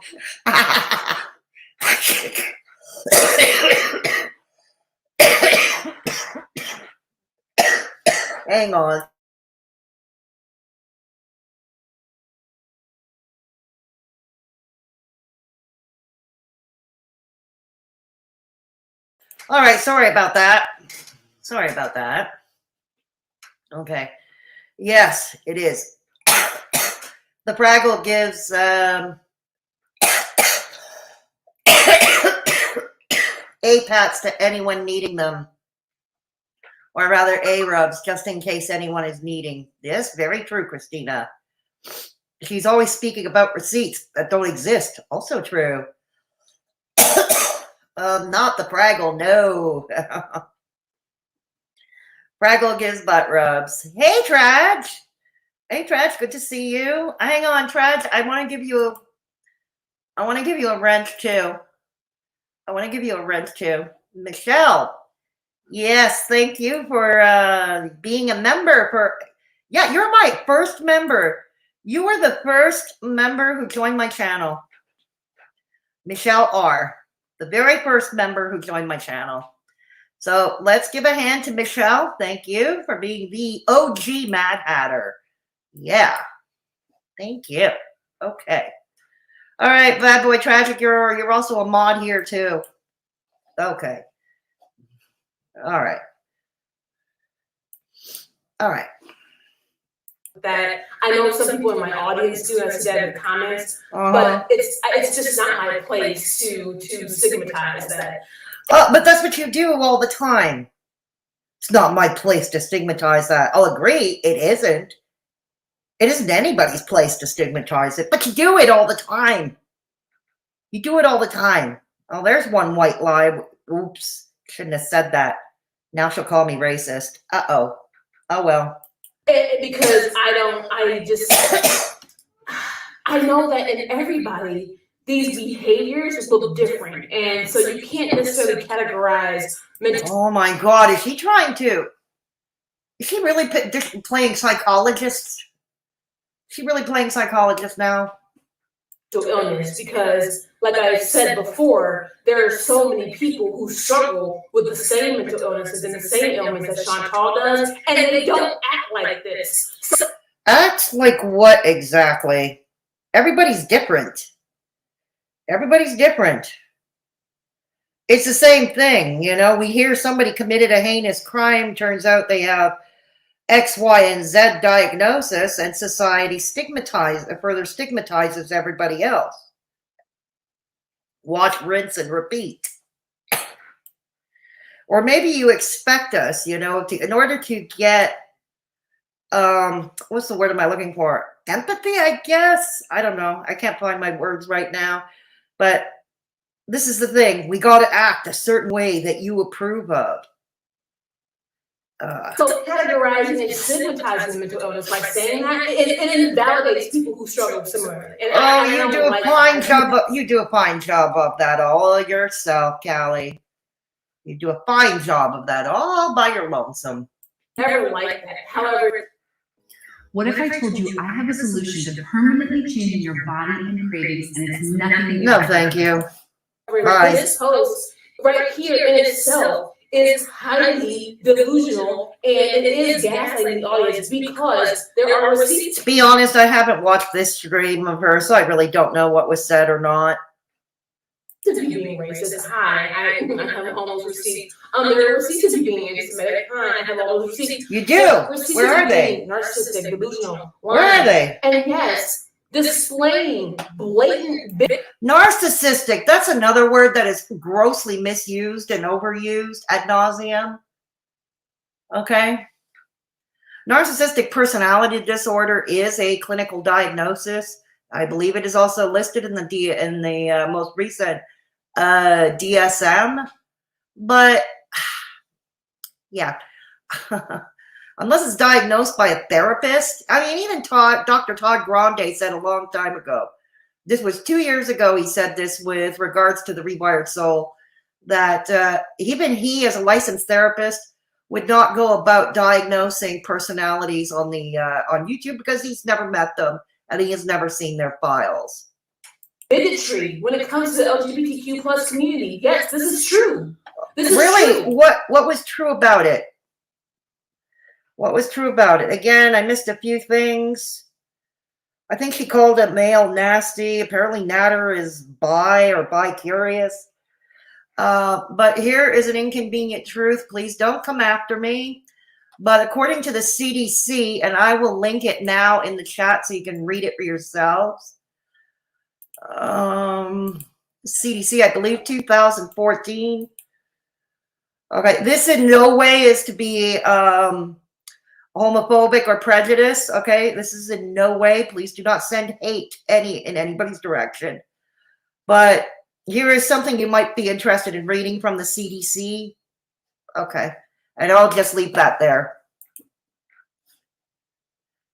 Hang on. All right, sorry about that. Sorry about that. Okay. Yes, it is. The Fraggle gives A-pats to anyone needing them. Or rather, A-rubs, just in case anyone is needing. Yes, very true, Christina. She's always speaking about receipts that don't exist. Also true. Not the Fraggle, no. Fraggle gives butt rubs. Hey, Traj. Hey, Traj, good to see you. Hang on, Traj. I want to give you a wrench too. Michelle. Yes, thank you for being a member. Yeah, you're my first member. You were the first member who joined my channel. Michelle R. The very first member who joined my channel. So let's give a hand to Michelle. Thank you for being the OG Mad Hatter. Yeah. Thank you. Okay. All right, Bad Boy Tragic, you're also a mod here too. Okay. All right. All right. That I know some people in my audience do, and I see that in the comments, but it's just not my place to stigmatize that. But that's what you do all the time. It's not my place to stigmatize that. I'll agree, it isn't. It isn't anybody's place to stigmatize it, but you do it all the time. You do it all the time. Oh, there's one white lie. Oops, shouldn't have said that. Now she'll call me racist. Uh-oh. Oh, well. Because I know that in everybody, these behaviors look different. And so you can't necessarily categorize. Oh my God, is she really playing psychologist? Is she really playing psychologist now? mental illness because, like I said before, there are so many people who struggle with the same mental illnesses and the same ailments that Chantal does, and they don't act like this. So, act like what exactly? Everybody's different. Everybody's different. It's the same thing, you know. We hear somebody committed a heinous crime, turns out they have X, Y, and Z diagnosis, and society further stigmatizes everybody else. Watch, rinse, and repeat. Or maybe you expect us, you know, in order to get, what's the word am I looking for? Empathy, I guess? I don't know. I can't find my words right now. But this is the thing. We got to act a certain way that you approve of. So categorizing and stigmatizing mental illness by saying that, it invalidates people who struggle similarly. And you do a fine job. You do a fine job of that all yourself, Callie. You do a fine job of that all by your lonesome. Never like that. However, what if I told you I have a solution to permanently changing your body and cravings, and it's nothing? No, thank you. Bye. This post right here in itself is highly delusional, and it is gaslighting the audience because there are receipts. To be honest, I haven't watched this stream of her, so I really don't know what was said or not. To be being racist. Hi, I have all those receipts. There are receipts of being anti-Semitic. Hi, I have all those receipts. You do? Where are they? Narcissistic, delusional. Where are they? And yes, displaying blatant narcissistic. That's another word that is grossly misused and overused ad nauseum. Okay. Narcissistic personality disorder is a clinical diagnosis. I believe it is also listed in the most recent DSM. But yeah, unless it's diagnosed by a therapist. I mean, even Dr. Todd Grande said a long time ago. This was 2 years ago. He said this with regards to the rewired soul, that even he, as a licensed therapist, would not go about diagnosing personalities on YouTube because he's never met them and he has never seen their files. Bigotry when it comes to the LGBTQ plus community. Yes, this is true. This is really true. What was true about it? What was true about it? Again, I missed a few things. I think she called it male nasty. Apparently Natter is bi or bi-curious. But here is an inconvenient truth. Please don't come after me. But according to the CDC, and I will link it now in the chat so you can read it for yourselves. CDC, I believe 2014. Okay, this in no way is to be homophobic or prejudice. Okay, this is in no way. Please do not send hate in anybody's direction. But here is something you might be interested in reading from the CDC. Okay, and I'll just leave that there.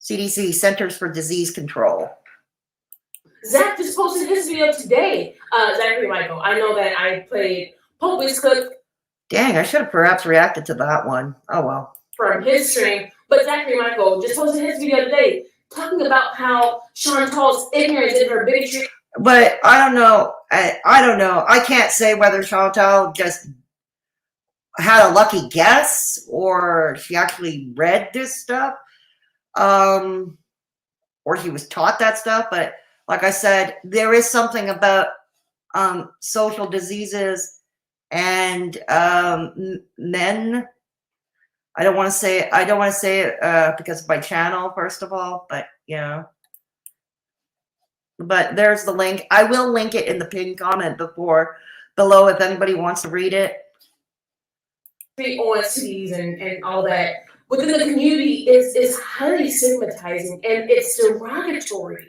CDC, Centers for Disease Control. Zach just posted his video today. Zachary Michael. I know that I played Pope Cook. Dang, I should have perhaps reacted to that one. Oh well. From his stream. But Zachary Michael just posted his video today talking about how Chantal's ignorance and her bigotry. But I don't know. I don't know. I can't say whether Chantal just had a lucky guess or she actually read this stuff. Or she was taught that stuff. But like I said, there is something about social diseases and men. I don't want to say it because of my channel, first of all, but yeah. But there's the link. I will link it in the pinned comment below if anybody wants to read it. OSCs and all that within the community is highly stigmatizing and it's derogatory.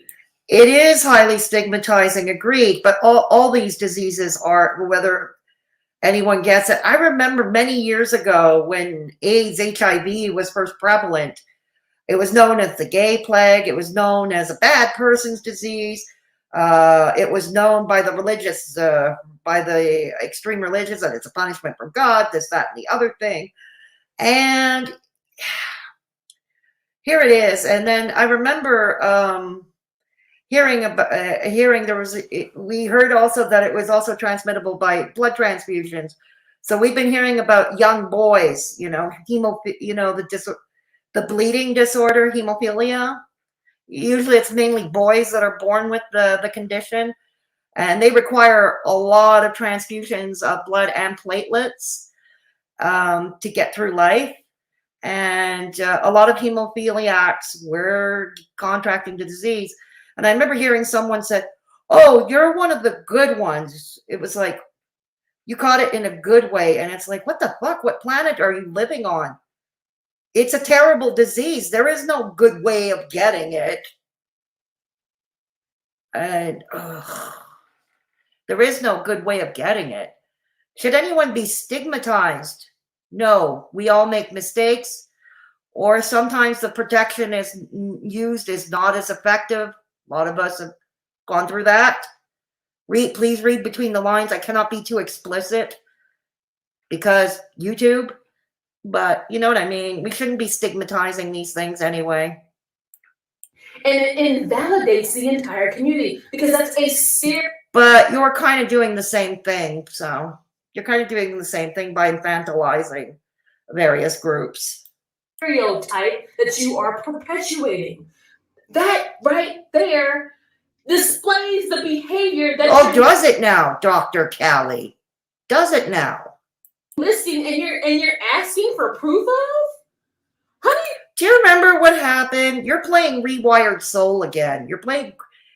It is highly stigmatizing, agreed, but all these diseases are, whether anyone gets it. I remember many years ago when AIDS, HIV was first prevalent, it was known as the gay plague. It was known as a bad person's disease. It was known by the religious, by the extreme religious, that it's a punishment from God, this, that, and the other thing. And here it is. And then I remember hearing there was, we heard also that it was also transmittable by blood transfusions. So we've been hearing about young boys, the bleeding disorder, hemophilia. Usually it's mainly boys that are born with the condition, and they require a lot of transfusions of blood and platelets to get through life. And a lot of hemophiliacs were contracting the disease. And I remember hearing someone said, "Oh, you're one of the good ones." It was like, you caught it in a good way. And it's like, what the fuck? What planet are you living on? It's a terrible disease. There is no good way of getting it. And there is no good way of getting it. Should anyone be stigmatized? No, we all make mistakes, or sometimes the protection is used is not as effective. A lot of us have gone through that. Please read between the lines. I cannot be too explicit because YouTube, but you know what I mean. We shouldn't be stigmatizing these things anyway. And it invalidates the entire community because that's a serious. But you're kind of doing the same thing. So you're kind of doing the same thing by infantilizing various groups. Stereotype that you are perpetuating. That right there displays the behavior that. Oh, does it now, Dr. Callie? Does it now? Listing and you're asking for proof of? Honey, do you remember what happened? You're playing Rewired Soul again. You're playing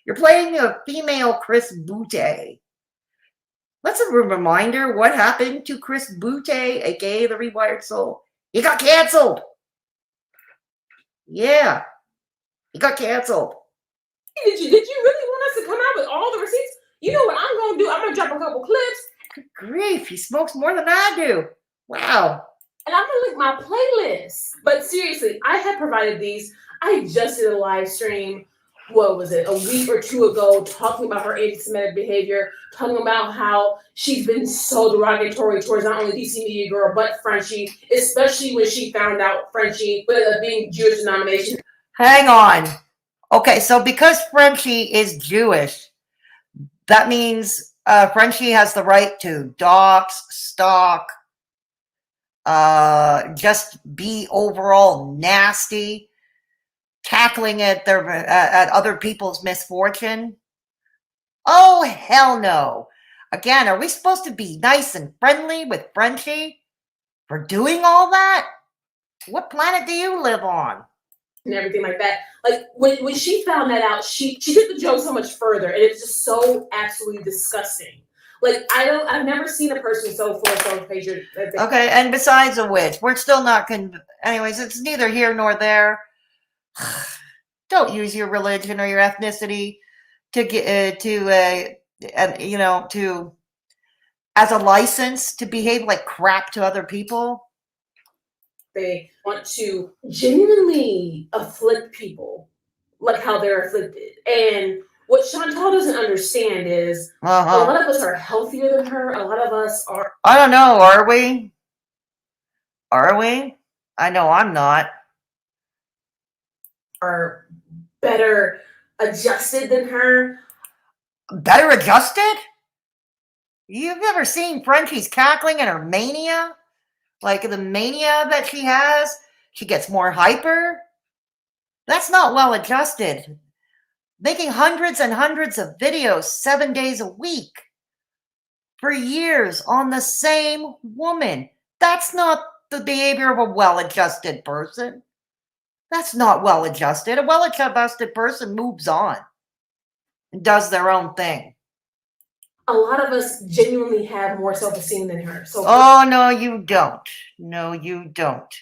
a female Chris Boutte. Let's have a reminder what happened to Chris Boutte, aka the Rewired Soul. He got canceled. Yeah, he got canceled. Did you really want us to come out with all the receipts? You know what I'm gonna do? I'm gonna drop a couple clips. Good grief, he smokes more than I do. Wow. And I'm gonna link my playlist. But seriously, I have provided these. I just did a live stream, what was it, a week or two ago, talking about her anti-Semitic behavior, talking about how she's been so derogatory towards not only DC Media Girl, but Frenchie, especially when she found out Frenchie being Jewish denomination. Hang on. Okay, so because Frenchie is Jewish, that means Frenchie has the right to dox, stalk, just be overall nasty, tackling at other people's misfortune. Oh, hell no. Again, are we supposed to be nice and friendly with Frenchie for doing all that? What planet do you live on? And everything like that. Like when she found that out, she took the joke so much further, and it's just so absolutely disgusting. Like I've never seen a person so full of self-hatred. Okay, and besides of which, we're still not anyways, it's neither here nor there. Don't use your religion or your ethnicity to get to as a license to behave like crap to other people. They want to genuinely afflict people like how they're afflicted. And what Chantal doesn't understand is a lot of us are healthier than her. A lot of us are. I don't know. Are we? Are we? I know I'm not. Are better adjusted than her. Better adjusted? You've never seen Frenchie's cackling and her mania? Like the mania that she has? She gets more hyper? That's not well adjusted. Making hundreds and hundreds of videos 7 days a week for years on the same woman. That's not the behavior of a well-adjusted person. That's not well-adjusted. A well-adjusted person moves on and does their own thing. A lot of us genuinely have more self-esteem than her. So oh, no, you don't. No, you don't.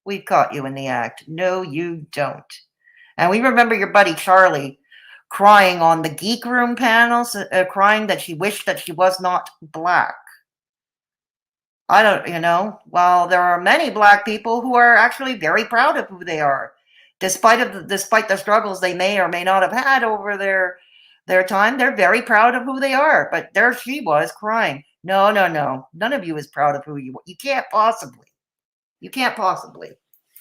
We caught you in the act. No, you don't. And we remember your buddy Charlie crying on the Geek Room panels, crying that she wished that she was not black. I don't, well, there are many black people who are actually very proud of who they are, despite the struggles they may or may not have had over their time. They're very proud of who they are, but there she was crying. No, none of you is proud of who you are. You can't possibly.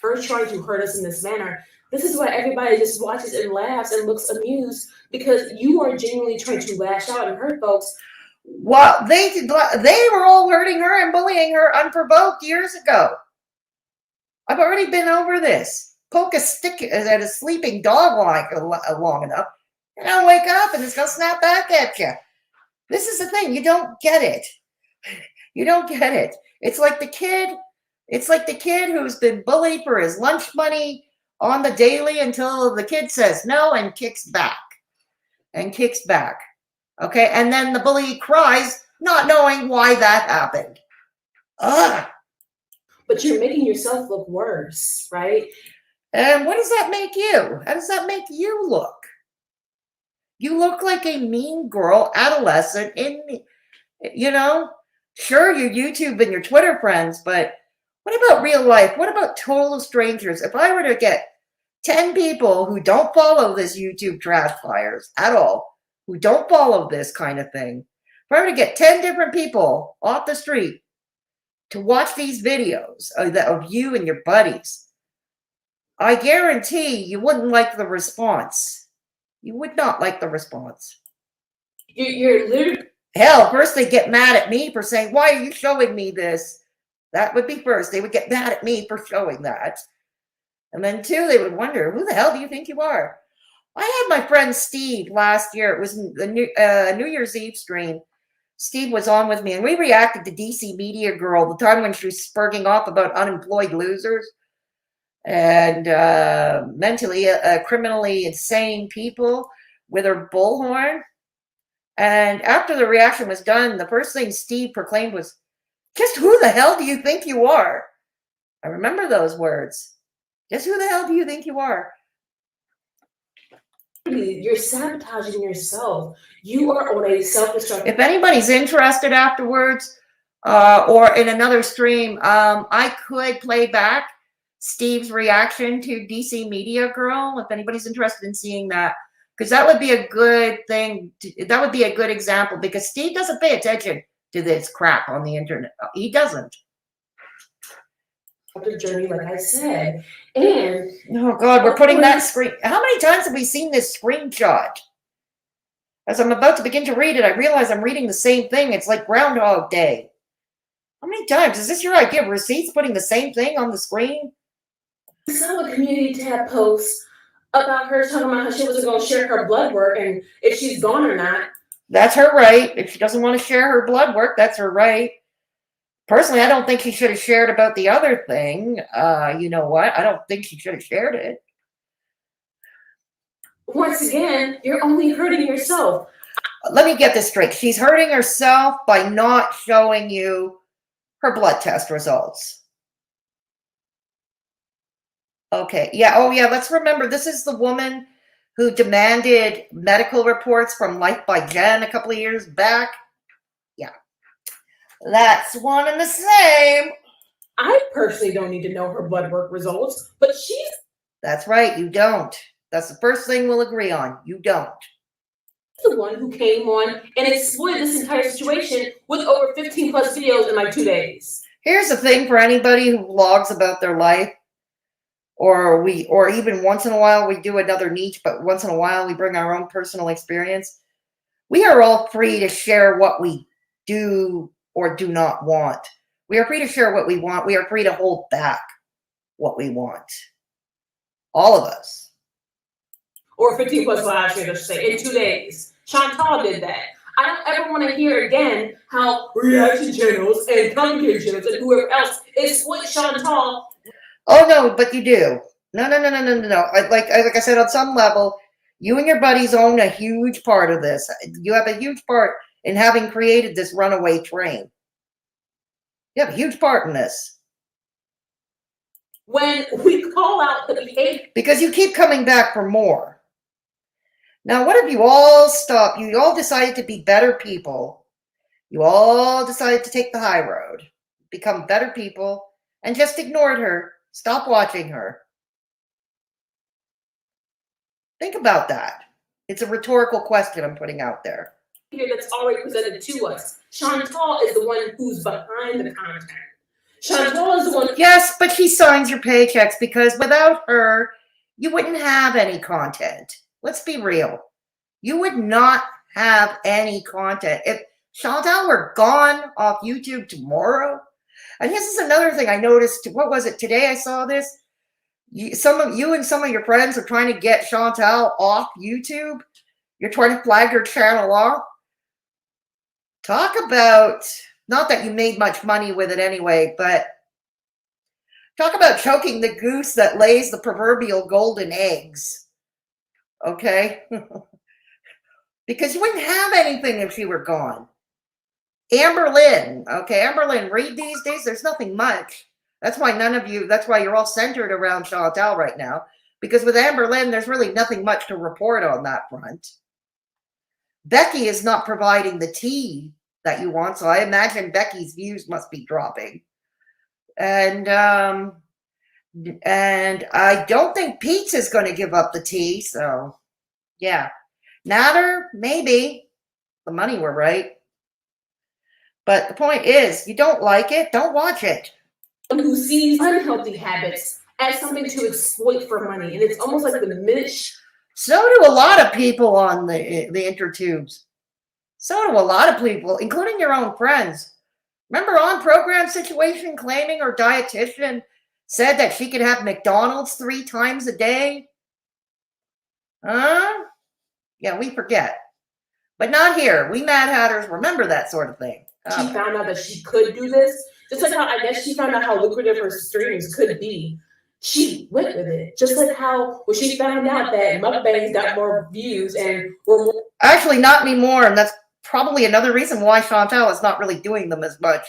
Her trying to hurt us in this manner. This is why everybody just watches and laughs and looks amused, because you are genuinely trying to lash out and hurt folks. Well, they were all hurting her and bullying her unprovoked years ago. I've already been over this. Poke a stick at a sleeping dog long enough, and I'll wake up and it's gonna snap back at you. This is the thing. You don't get it. You don't get it. It's like the kid. It's like the kid who's been bullied for his lunch money on the daily until the kid says no and kicks back. Okay, and then the bully cries, not knowing why that happened. Ugh. But you're making yourself look worse, right? And what does that make you? How does that make you look? You look like a mean girl, adolescent, sure, your YouTube and your Twitter friends, but what about real life? What about total strangers? If I were to get 10 people who don't follow this YouTube trash fires at all, who don't follow this kind of thing, if I were to get 10 different people off the street to watch these videos of you and your buddies, I guarantee you wouldn't like the response. You would not like the response. You're literally... Hell, first they get mad at me for saying, why are you showing me this? That would be first. They would get mad at me for showing that. And then two, they would wonder, who the hell do you think you are? I had my friend Steve last year. It was a New Year's Eve stream. Steve was on with me, and we reacted to DC Media Girl, the time when she was spurging off about unemployed losers and mentally, criminally insane people with her bullhorn. And after the reaction was done, the first thing Steve proclaimed was, just who the hell do you think you are? I remember those words. Just who the hell do you think you are? You're sabotaging yourself. You are on a self-destructive... If anybody's interested afterwards or in another stream, I could play back Steve's reaction to DC Media Girl, if anybody's interested in seeing that. Because that would be a good thing. That would be a good example, because Steve doesn't pay attention to this crap on the internet. He doesn't. The journey, like I said. And oh God, we're putting that screen. How many times have we seen this screenshot? As I'm about to begin to read it, I realize I'm reading the same thing. It's like Groundhog Day. How many times? Is this your idea of receipts, putting the same thing on the screen? I saw a community tab post about her talking about how she wasn't going to share her blood work and if she's gone or not. That's her right. If she doesn't want to share her blood work, that's her right. Personally, I don't think she should have shared about the other thing. You know what? I don't think she should have shared it. Once again, you're only hurting yourself. Let me get this straight. She's hurting herself by not showing you her blood test results. Okay. Yeah. Oh, yeah. Let's remember, this is the woman who demanded medical reports from Life by Jen a couple of years back. Yeah. That's one and the same. I personally don't need to know her blood work results, but she's... That's right. You don't. That's the first thing we'll agree on. You don't. The one who came on and exploited this entire situation with over 15 plus videos in like 2 days. Here's the thing for anybody who vlogs about their life, or even once in a while we do another niche, but once in a while we bring our own personal experience. We are all free to share what we do or do not want. We are free to share what we want. We are free to hold back what we want. All of us. Or 15 plus live streams, I should say, in 2 days. Chantal did that. I don't ever want to hear again how reaction channels and commentary channels and whoever else exploit Chantal. Oh no, but you do. No. Like I said, on some level, you and your buddies own a huge part of this. You have a huge part in having created this runaway train. You have a huge part in this. When we call out the behavior. Because you keep coming back for more. Now, what if you all stopped? You all decided to be better people. You all decided to take the high road, become better people, and just ignored her. Stop watching her. Think about that. It's a rhetorical question I'm putting out there. That's already presented to us. Chantal is the one who's behind the content. Chantal is the one. Yes, but she signs your paychecks, because without her, you wouldn't have any content. Let's be real. You would not have any content. If Chantal were gone off YouTube tomorrow, and this is another thing I noticed, what was it, today I saw this? Some of you and some of your friends are trying to get Chantal off YouTube. You're trying to flag her channel off. Talk about, not that you made much money with it anyway, but talk about choking the goose that lays the proverbial golden eggs. Okay? Because you wouldn't have anything if she were gone. Amberlynn, okay, Amberlynn, read these days, there's nothing much. That's why that's why you're all centered around Chantal right now. Because with Amberlynn, there's really nothing much to report on that front. Becky is not providing the tea that you want, so I imagine Becky's views must be dropping. And I don't think Pete's is going to give up the tea, so yeah. Natter, maybe. The money were right. But the point is, you don't like it, don't watch it. Who sees unhealthy habits as something to exploit for money, and it's almost like the minute. So do a lot of people on the intertubes. So do a lot of people, including your own friends. Remember on program situation claiming her dietitian said that she could have McDonald's 3 times a day? Huh? Yeah, we forget. But not here. We Mad Hatters remember that sort of thing. She found out that she could do this. Just like how I guess she found out how lucrative her streams could be. She went with it. Just like how when she found out that mukbangs got more views and were more. Actually, not anymore. And that's probably another reason why Chantal is not really doing them as much.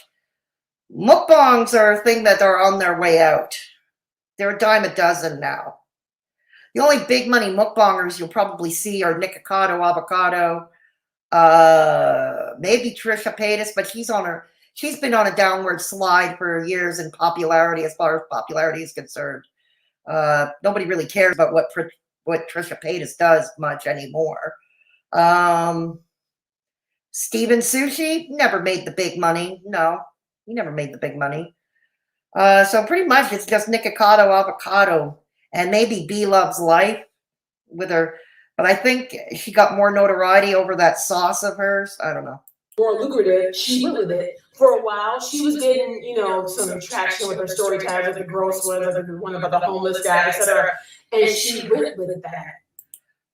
Mukbangs are a thing that are on their way out. They're a dime a dozen now. The only big money mukbangers you'll probably see are Nikocado Avocado, maybe Trisha Paytas, but she's been on a downward slide for years in popularity as far as popularity is concerned. Nobody really cares about what Trisha Paytas does much anymore. Steven Sushi never made the big money. No, he never made the big money. So pretty much it's just Nikocado Avocado and maybe B Loves Life with her. But I think she got more notoriety over that sauce of hers. I don't know. More lucrative. She went with it. For a while, she was getting, some traction with her storytellers, like the gross one, like the one about the homeless guy, etc. And she went with that.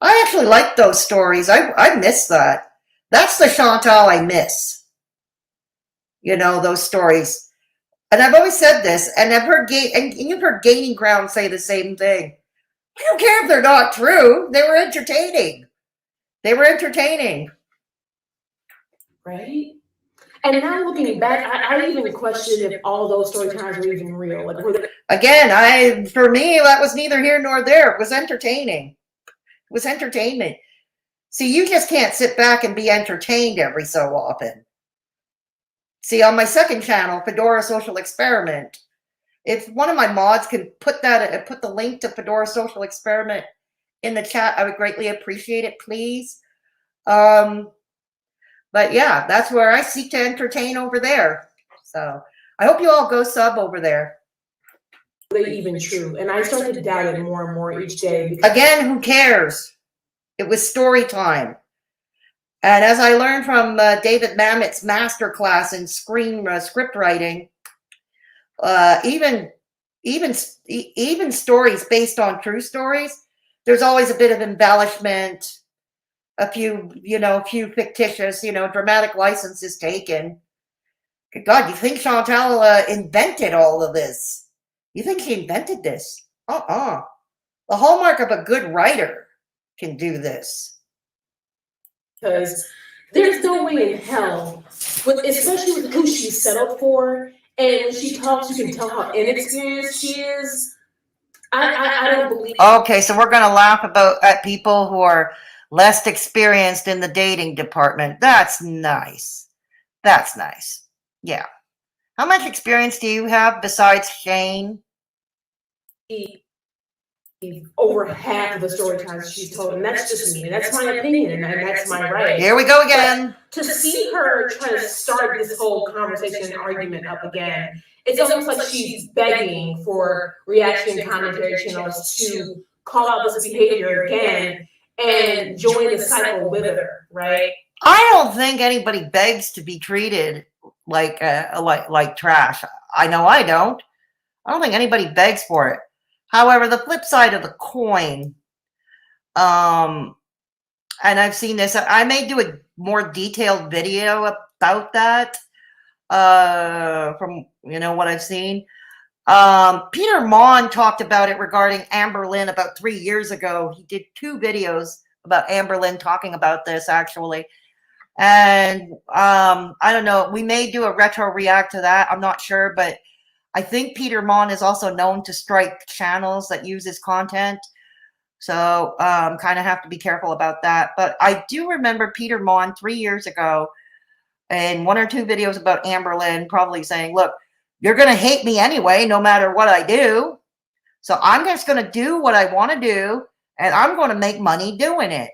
I actually like those stories. I miss that. That's the Chantal I miss. Those stories. And I've always said this, and I've heard and you've heard Gaining Ground say the same thing. I don't care if they're not true. They were entertaining. Right? And now looking back, I even question if all those storytellers were even real. Again, for me, that was neither here nor there. It was entertaining. It was entertainment. See, you just can't sit back and be entertained every so often. See, on my second channel, Fedora Social Experiment, if one of my mods can put the link to Fedora Social Experiment in the chat, I would greatly appreciate it, please. But yeah, that's where I seek to entertain over there. So I hope you all go sub over there. Are they even true? And I started to doubt it more and more each day. Again, who cares? It was story time. And as I learned from David Mamet's masterclass in script writing, even stories based on true stories, there's always a bit of embellishment, a few fictitious, dramatic licenses taken. Good God, you think Chantal invented all of this? You think she invented this? The hallmark of a good writer can do this. Because there's no way in hell, especially with who she settled for, and when she talks, you can tell how inexperienced she is. I don't believe. Okay, so we're gonna laugh at people who are less experienced in the dating department. That's nice. That's nice. Yeah. How much experience do you have besides Shane? Over half of the story times she's told, and that's just me. That's my opinion, and that's my right. Here we go again. But to see her try to start this whole conversation and argument up again, it's almost like she's begging for reaction commentary channels to call out this behavior again and join the cycle with her, right? I don't think anybody begs to be treated like trash. I know I don't. I don't think anybody begs for it. However, the flip side of the coin, and I've seen this, I may do a more detailed video about that from what I've seen. Peter Mon talked about it regarding Amberlynn about 3 years ago. He did 2 videos about Amberlynn talking about this actually. And I don't know, we may do a retro react to that. I'm not sure, but I think Peter Mon is also known to strike channels that use his content. So kind of have to be careful about that. But I do remember Peter Mon 3 years ago in 1 or 2 videos about Amberlynn probably saying, look, you're going to hate me anyway, no matter what I do. So I'm just going to do what I want to do, and I'm going to make money doing it.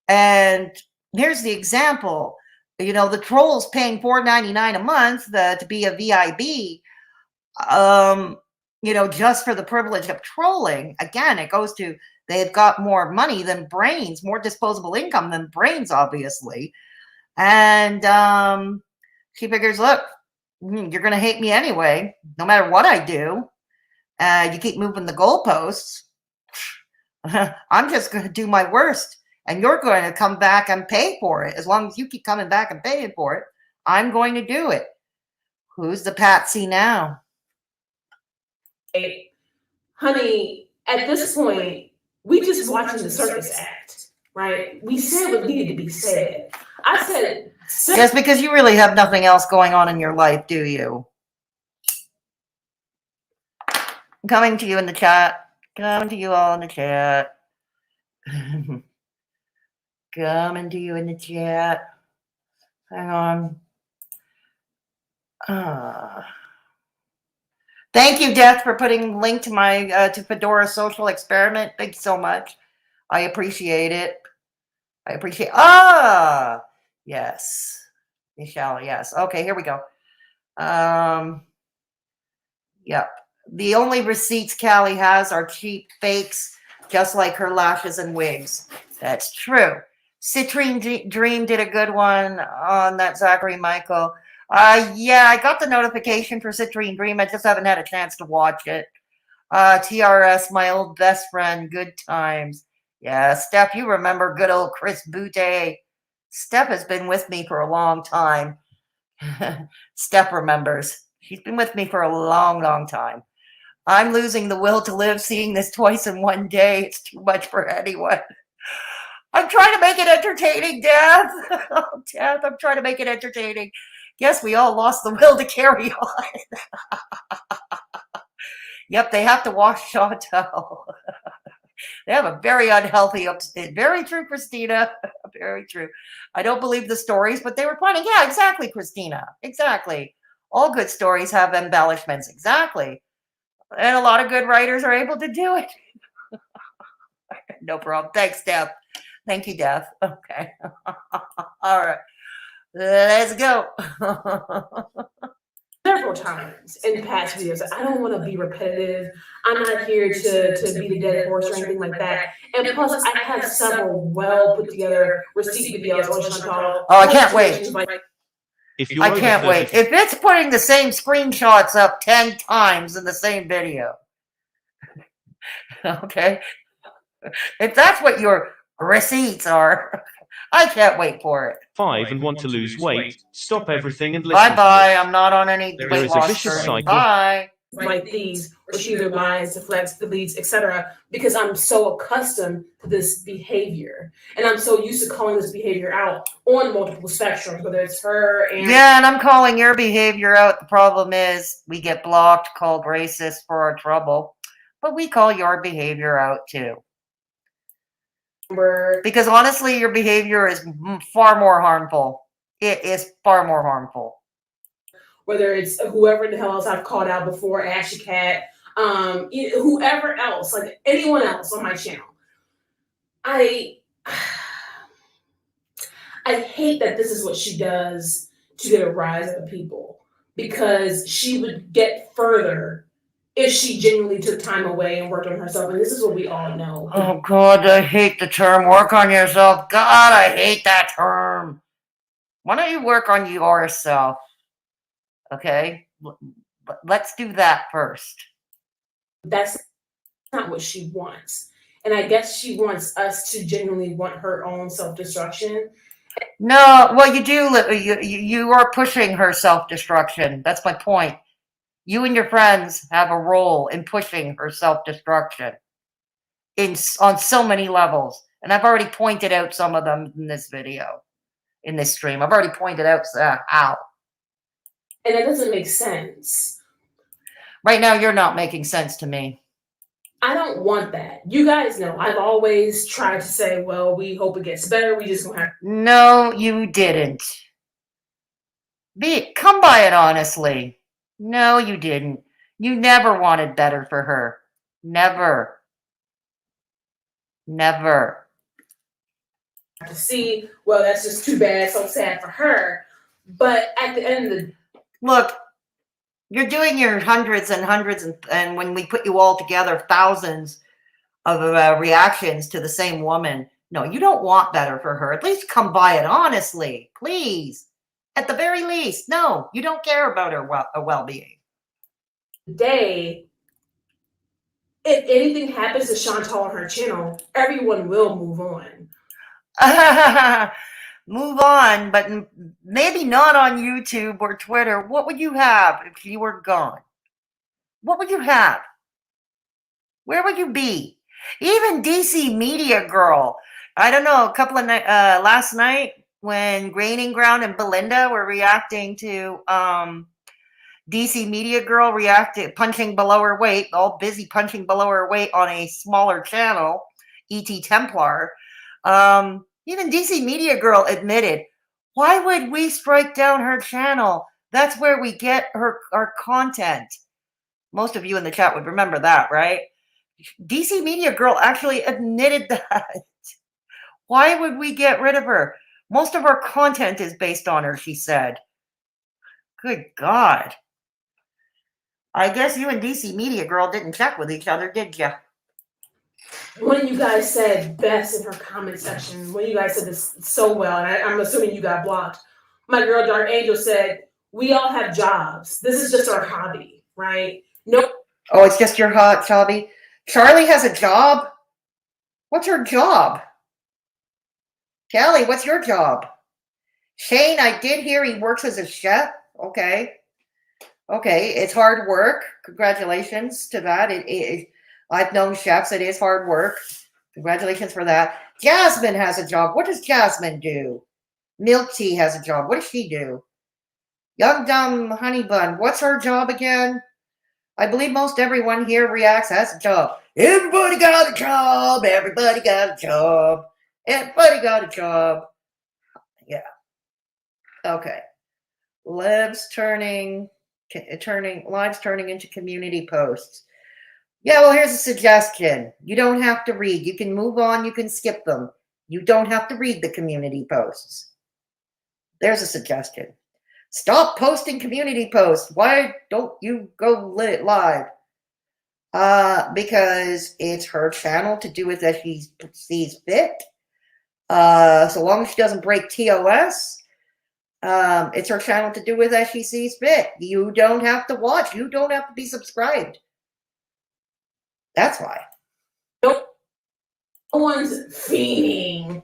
And here's the example. The troll's paying $4.99 a month to be a VIB, just for the privilege of trolling. Again, it goes to they've got more money than brains, more disposable income than brains, obviously. And she figures, look, you're going to hate me anyway, no matter what I do. You keep moving the goalposts. I'm just going to do my worst. And you're going to come back and pay for it. As long as you keep coming back and paying for it, I'm going to do it. Who's the patsy now? Hey, honey, at this point, we just watching the circus act, right? We said what needed to be said. I said, just because you really have nothing else going on in your life, do you? I'm coming to you in the chat. Coming to you all in the chat. Coming to you in the chat. Hang on. Thank you, Death, for putting a link to my to Fedora social experiment. Thank you so much. I appreciate it. Yes. Michelle, yes. Okay, here we go. Yep. The only receipts Callie has are cheap fakes, just like her lashes and wigs. That's true. Citrine Dream did a good one on that Zachary Michael. Yeah, I got the notification for Citrine Dream. I just haven't had a chance to watch it. TRS, my old best friend, good times. Yeah, Steph, you remember good old Chris Boutte. Steph has been with me for a long time. Steph remembers. She's been with me for a long, long time. I'm losing the will to live seeing this twice in one day. It's too much for anyone. I'm trying to make it entertaining, Death. Oh, Death, I'm trying to make it entertaining. Yes, we all lost the will to carry on. Yep, they have to wash Chantal. They have a very unhealthy upstate. Very true, Christina. Very true. I don't believe the stories, but they were funny. Yeah, exactly, Christina. Exactly. All good stories have embellishments. Exactly. And a lot of good writers are able to do it. No problem. Thanks, Deb. Thank you, Deb. Okay. All right. Let's go. Several times in past videos. I don't want to be repetitive. I'm not here to be the dead horse or anything like that. And plus, I have several well put together receipt videos on Chantal. Oh, I can't wait. I can't wait. If it's putting the same screenshots up 10 times in the same video. Okay. If that's what your receipts are, I can't wait for it. 5 and want to lose weight, stop everything and listen. Bye-bye. I'm not on any weight loss journey. Bye. Like these, or she either lies, deflects, deletes, etc. Because I'm so accustomed to this behavior, and I'm so used to calling this behavior out on multiple spectrums, whether it's her and and I'm calling your behavior out. The problem is we get blocked, called racist for our trouble, but we call your behavior out too. Because honestly, your behavior is far more harmful. It is far more harmful. Whether it's whoever the hell else I've called out before, Ashy Cat, whoever else, like anyone else on my channel. I hate that this is what she does to get a rise of the people, because she would get further if she genuinely took time away and worked on herself. And this is what we all know. Oh, God, I hate the term work on yourself. God, I hate that term. Why don't you work on yourself? Okay? Let's do that first. That's not what she wants. And I guess she wants us to genuinely want her own self-destruction. No, well, you do. You are pushing her self-destruction. That's my point. You and your friends have a role in pushing her self-destruction on so many levels. And I've already pointed out some of them in this video, in this stream. I've already pointed out how. And that doesn't make sense. Right now, you're not making sense to me. I don't want that. You guys know I've always tried to say, well, we hope it gets better. We just gonna have. No, you didn't. Come by it honestly. No, you didn't. You never wanted better for her. Never. Never. To see, well, that's just too bad. So sad for her. But at the end of the look, you're doing your hundreds and hundreds, and when we put you all together, thousands of reactions to the same woman. No, you don't want better for her. At least come by it honestly, please. At the very least, no, you don't care about her well-being. Day, if anything happens to Chantal on her channel, everyone will move on. Move on, but maybe not on YouTube or Twitter. What would you have if you were gone? What would you have? Where would you be? Even DC Media Girl. I don't know, a couple of last night when Graining Ground and Belinda were reacting to DC Media Girl punching below her weight, all busy punching below her weight on a smaller channel, E.T. Templar. Even DC Media Girl admitted, why would we strike down her channel? That's where we get our content. Most of you in the chat would remember that, right? DC Media Girl actually admitted that. Why would we get rid of her? Most of our content is based on her, she said. Good God. I guess you and DC Media Girl didn't check with each other, did you? When you guys said best in her comment section, when you guys said this so well, and I'm assuming you got blocked, my girl Dark Angel said, we all have jobs. This is just our hobby, right? Nope. Oh, it's just your hobby? Charlie has a job? What's her job? Callie, what's your job? Shane, I did hear he works as a chef. Okay. Okay, it's hard work. Congratulations to that. I've known chefs. It is hard work. Congratulations for that. Jasmine has a job. What does Jasmine do? Milk Tea has a job. What does she do? Young Dumb Honey Bun. What's her job again? I believe most everyone here reacts has a job. Everybody got a job. Everybody got a job. Everybody got a job. Yeah. Okay. Lives turning into community posts. Yeah, well, here's a suggestion. You don't have to read. You can move on. You can skip them. You don't have to read the community posts. There's a suggestion. Stop posting community posts. Why don't you go live? Because it's her channel to do with as she sees fit. So long as she doesn't break TOS, it's her channel to do with as she sees fit. You don't have to watch. You don't have to be subscribed. That's why. No one's feeding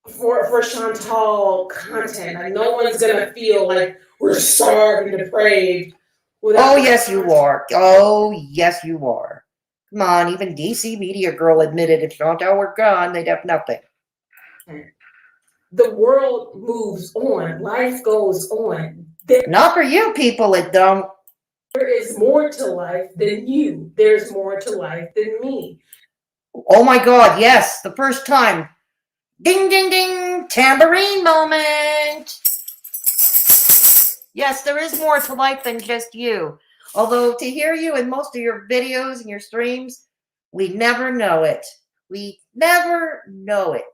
for Chantal content. Like, no one's gonna feel like we're starved and depraved. Oh, yes, you are. Oh, yes, you are. Come on, even DC Media Girl admitted if Chantal were gone, they'd have nothing. The world moves on. Life goes on. Not for you people, it don't. There is more to life than you. There's more to life than me. Oh my God, yes, the first time. Ding, ding, ding, tambourine moment. Yes, there is more to life than just you. Although to hear you in most of your videos and your streams, we never know it. We never know it.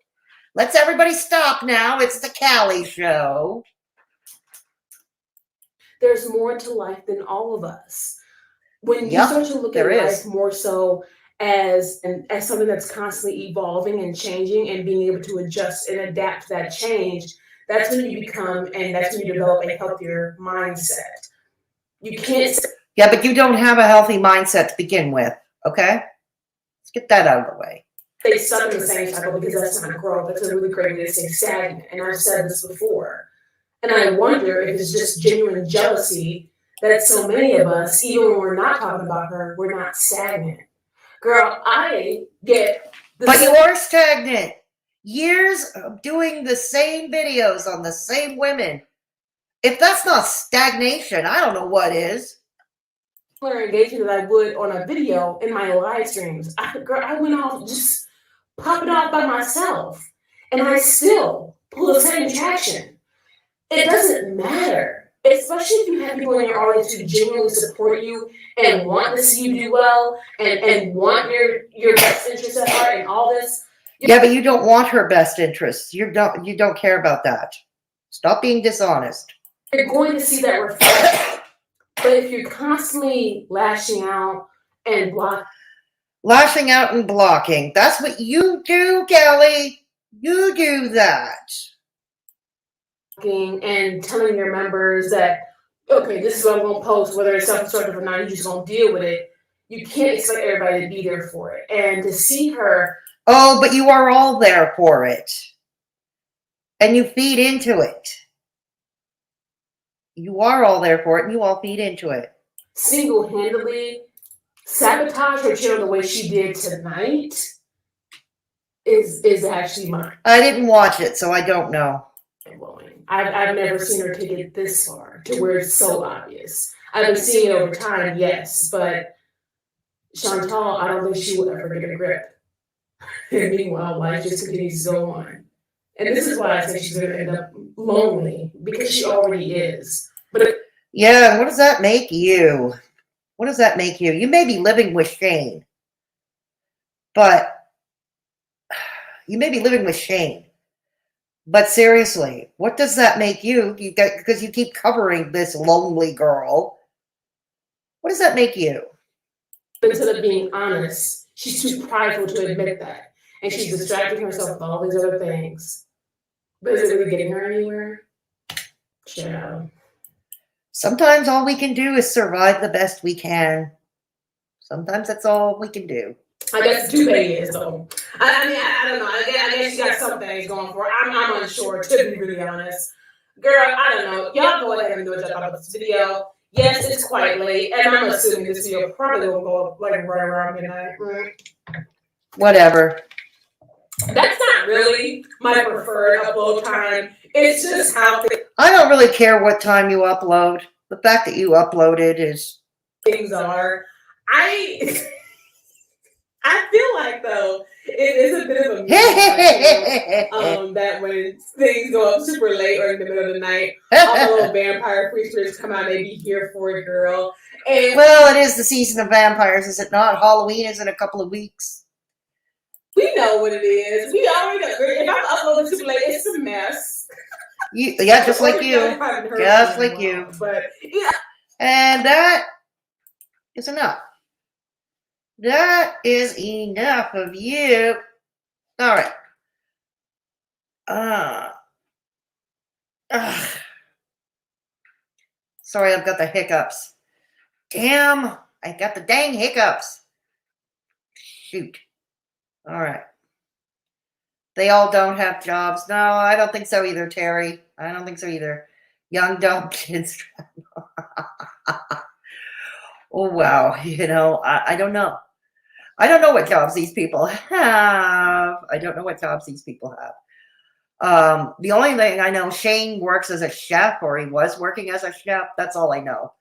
Let's everybody stop now. It's the Callie Show. There's more to life than all of us. when you start to look at life more so as something that's constantly evolving and changing and being able to adjust and adapt to that change, that's when you become and that's when you develop a healthier mindset. You can't. Yeah, but you don't have a healthy mindset to begin with, okay? Let's get that out of the way. They stuck in the same cycle because that's not growth. That's a really great way to say stagnant. And I've said this before. And I wonder if it's just genuine jealousy that so many of us, even when we're not talking about her, we're not stagnant. Girl, I get But you are stagnant. Years of doing the same videos on the same women. If that's not stagnation, I don't know what is. Engagement that I would on a video in my live streams. I went off just popping off by myself. And I still pull the same traction. It doesn't matter. Especially if you have people in your audience who genuinely support you and want to see you do well and want your best interests at heart and all this. Yeah, but you don't want her best interests. You don't care about that. Stop being dishonest. You're going to see that reflection. But if you're constantly lashing out and blocking. Lashing out and blocking. That's what you do, Callie. You do that. And telling your members that, okay, this is what I'm going to post, whether it's self-destructive or not, you're just going to deal with it. You can't expect everybody to be there for it. And to see her. Oh, but you are all there for it. And you feed into it. You are all there for it, and you all feed into it. Single-handedly sabotage her channel the way she did tonight is actually mine. I didn't watch it, so I don't know. I've never seen her take it this far to where it's so obvious. I've been seeing it over time, yes, but Chantal, I don't think she will ever get a grip. And meanwhile, life just continues to go on. And this is why I say she's going to end up lonely, because she already is. But yeah, what does that make you? What does that make you? You may be living with Shane, but you may be living with Shane. But seriously, what does that make you? Because you keep covering this lonely girl. What does that make you? Instead of being honest, she's too prideful to admit that. And she's distracting herself with all these other things. But is it really getting her anywhere? Child. Sometimes all we can do is survive the best we can. Sometimes that's all we can do. I guess Dubé is, though. I don't know. I guess she got some things going for her. I'm unsure, to be really honest. Girl, I don't know. Y'all go ahead and do what y'all thought about this video. Yes, it's quite late, and I'm assuming this video probably will go up like right around midnight. Whatever. That's not really my preferred upload time. It's just how I don't really care what time you upload. The fact that you uploaded is things are. I feel like, though, it is a bit of a meme, that when things go up super late or in the middle of the night, all the little vampire creatures come out and they be here for it, girl. And well, it is the season of vampires, is it not? Halloween is in a couple of weeks. We know what it is. We already know. If I'm uploading super late, it's a mess. Yeah, just like you. Just like you. But, yeah. And that is enough. That is enough of you. All right. Sorry, I've got the hiccups. Damn, I got the dang hiccups. Shoot. All right. They all don't have jobs. No, I don't think so either, Terry. I don't think so either. Young, dumb kids. Oh, wow. You know, I don't know. I don't know what jobs these people have. I don't know what jobs these people have. The only thing I know, Shane works as a chef, or he was working as a chef. That's all I know,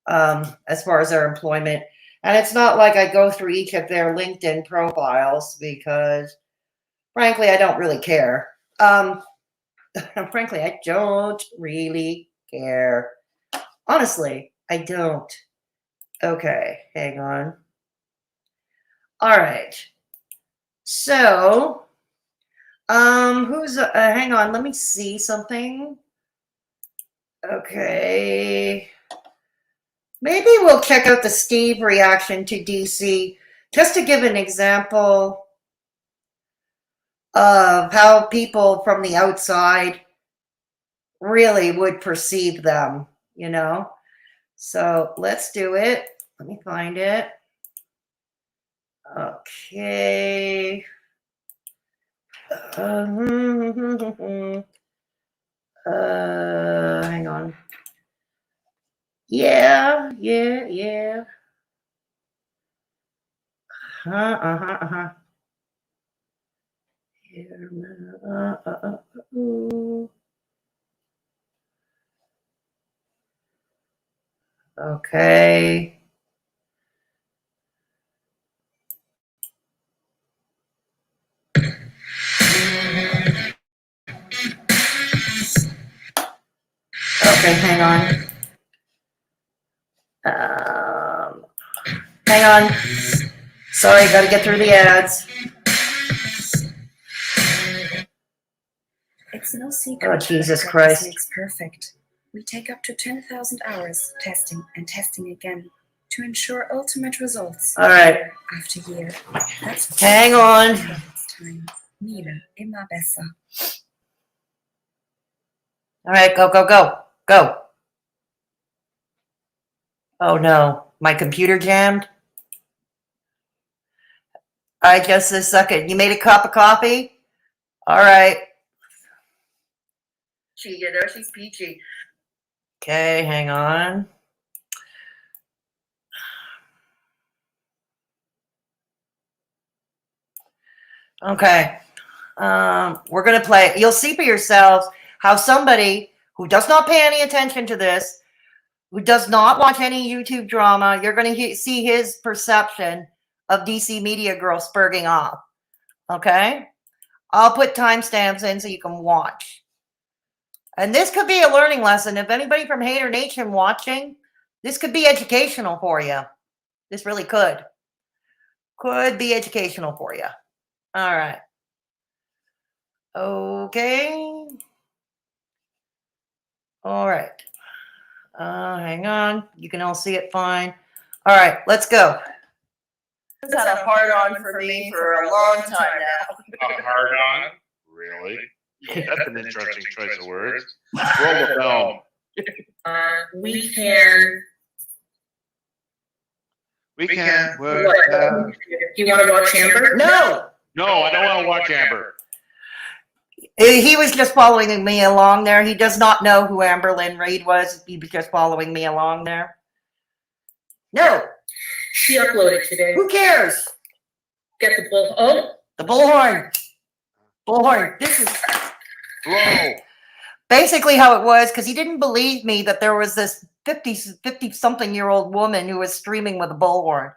as far as their employment. And it's not like I go through each of their LinkedIn profiles because, frankly, I don't really care. Frankly, I don't really care. Honestly, I don't. Okay, hang on. All right. So, hang on, let me see something. Okay. Maybe we'll check out the Steve reaction to DC just to give an example of how people from the outside really would perceive them, you know? So let's do it. Let me find it. Okay. Hang on. Yeah. Okay. Okay, hang on. Hang on. Sorry, gotta get through the ads. It's no secret. Oh, Jesus that Christ. Makes perfect. We take up to 10,000 hours testing and testing again to ensure ultimate results. All right. Year after year. That's hang on. It's time. Mira, immer besser. All right, go. Oh no, my computer jammed. All right, just a second. You made a cup of coffee? All right. You know she's peachy. Okay, hang on. Okay. We're going to play. You'll see for yourselves how somebody who does not pay any attention to this, who does not watch any YouTube drama, you're going to see his perception of DC Media Girl spurging off. Okay? I'll put timestamps in so you can watch. And this could be a learning lesson. If anybody from Hater Nation watching, this could be educational for you. This really could. Could be educational for you. All right. Okay. All right. Hang on. You can all see it fine. All right, let's go. This has had a hard on for me for a long time now. A hard on? Really? That's an interesting choice of words. Roll the film. We can. We can. Do you want to watch Amber? No. No, I don't want to watch Amber. He was just following me along there. He does not know who Amber Lynn Reid was. He was just following me along there. No. She uploaded today. Who cares? Get the bull. Oh. The bullhorn. Bullhorn. This is Blow. basically how it was, because he didn't believe me that there was this 50-something-year-old woman who was streaming with a bullhorn.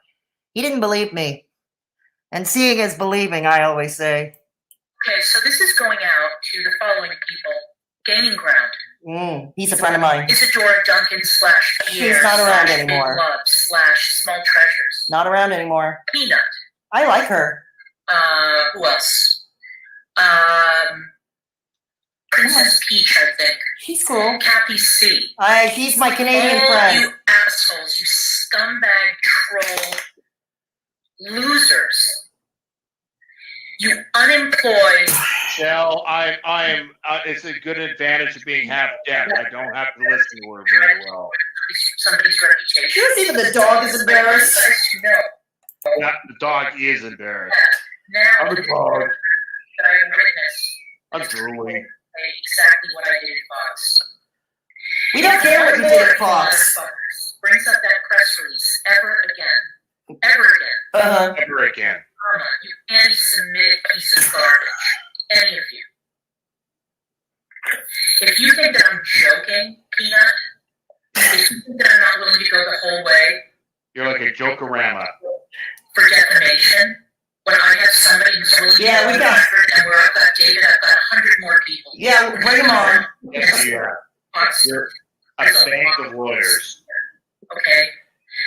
He didn't believe me. And seeing is believing, I always say. Okay, so this is going out to the following people. Gaining Ground. He's a friend of mine. Isadora Duncan / Pierre. She's not around anymore. Big Love / Small Treasures. Not around anymore. Peanut. I like her. Who else? Princess Peach, I think. She's cool. Kathy C. She's my Canadian All friend. you assholes, you scumbag troll losers. You unemployed. Shell, I'm. It's a good advantage of being half deaf. I don't have to listen to her very well. Somebody's reputation. Sure, even the dog is embarrassed. Yeah, the dog is embarrassed. Now, I'm a that dog. I am witness. I'm drooling. Exactly what I did at Fox. We don't care what you did at Fox. Brings up that press release ever again. Ever again. Ever again. You anti-Semitic piece of garbage. Any of you. If you think that I'm joking, Peanut, if you think that I'm not willing to go the whole way. You're like a jokerama. For defamation, when I have somebody who's willing to Yeah, go we the got. record, and where I've got David, I've got 100 more people. Yeah, bring them on. Yes, you are. You're a bank of lawyers. Okay?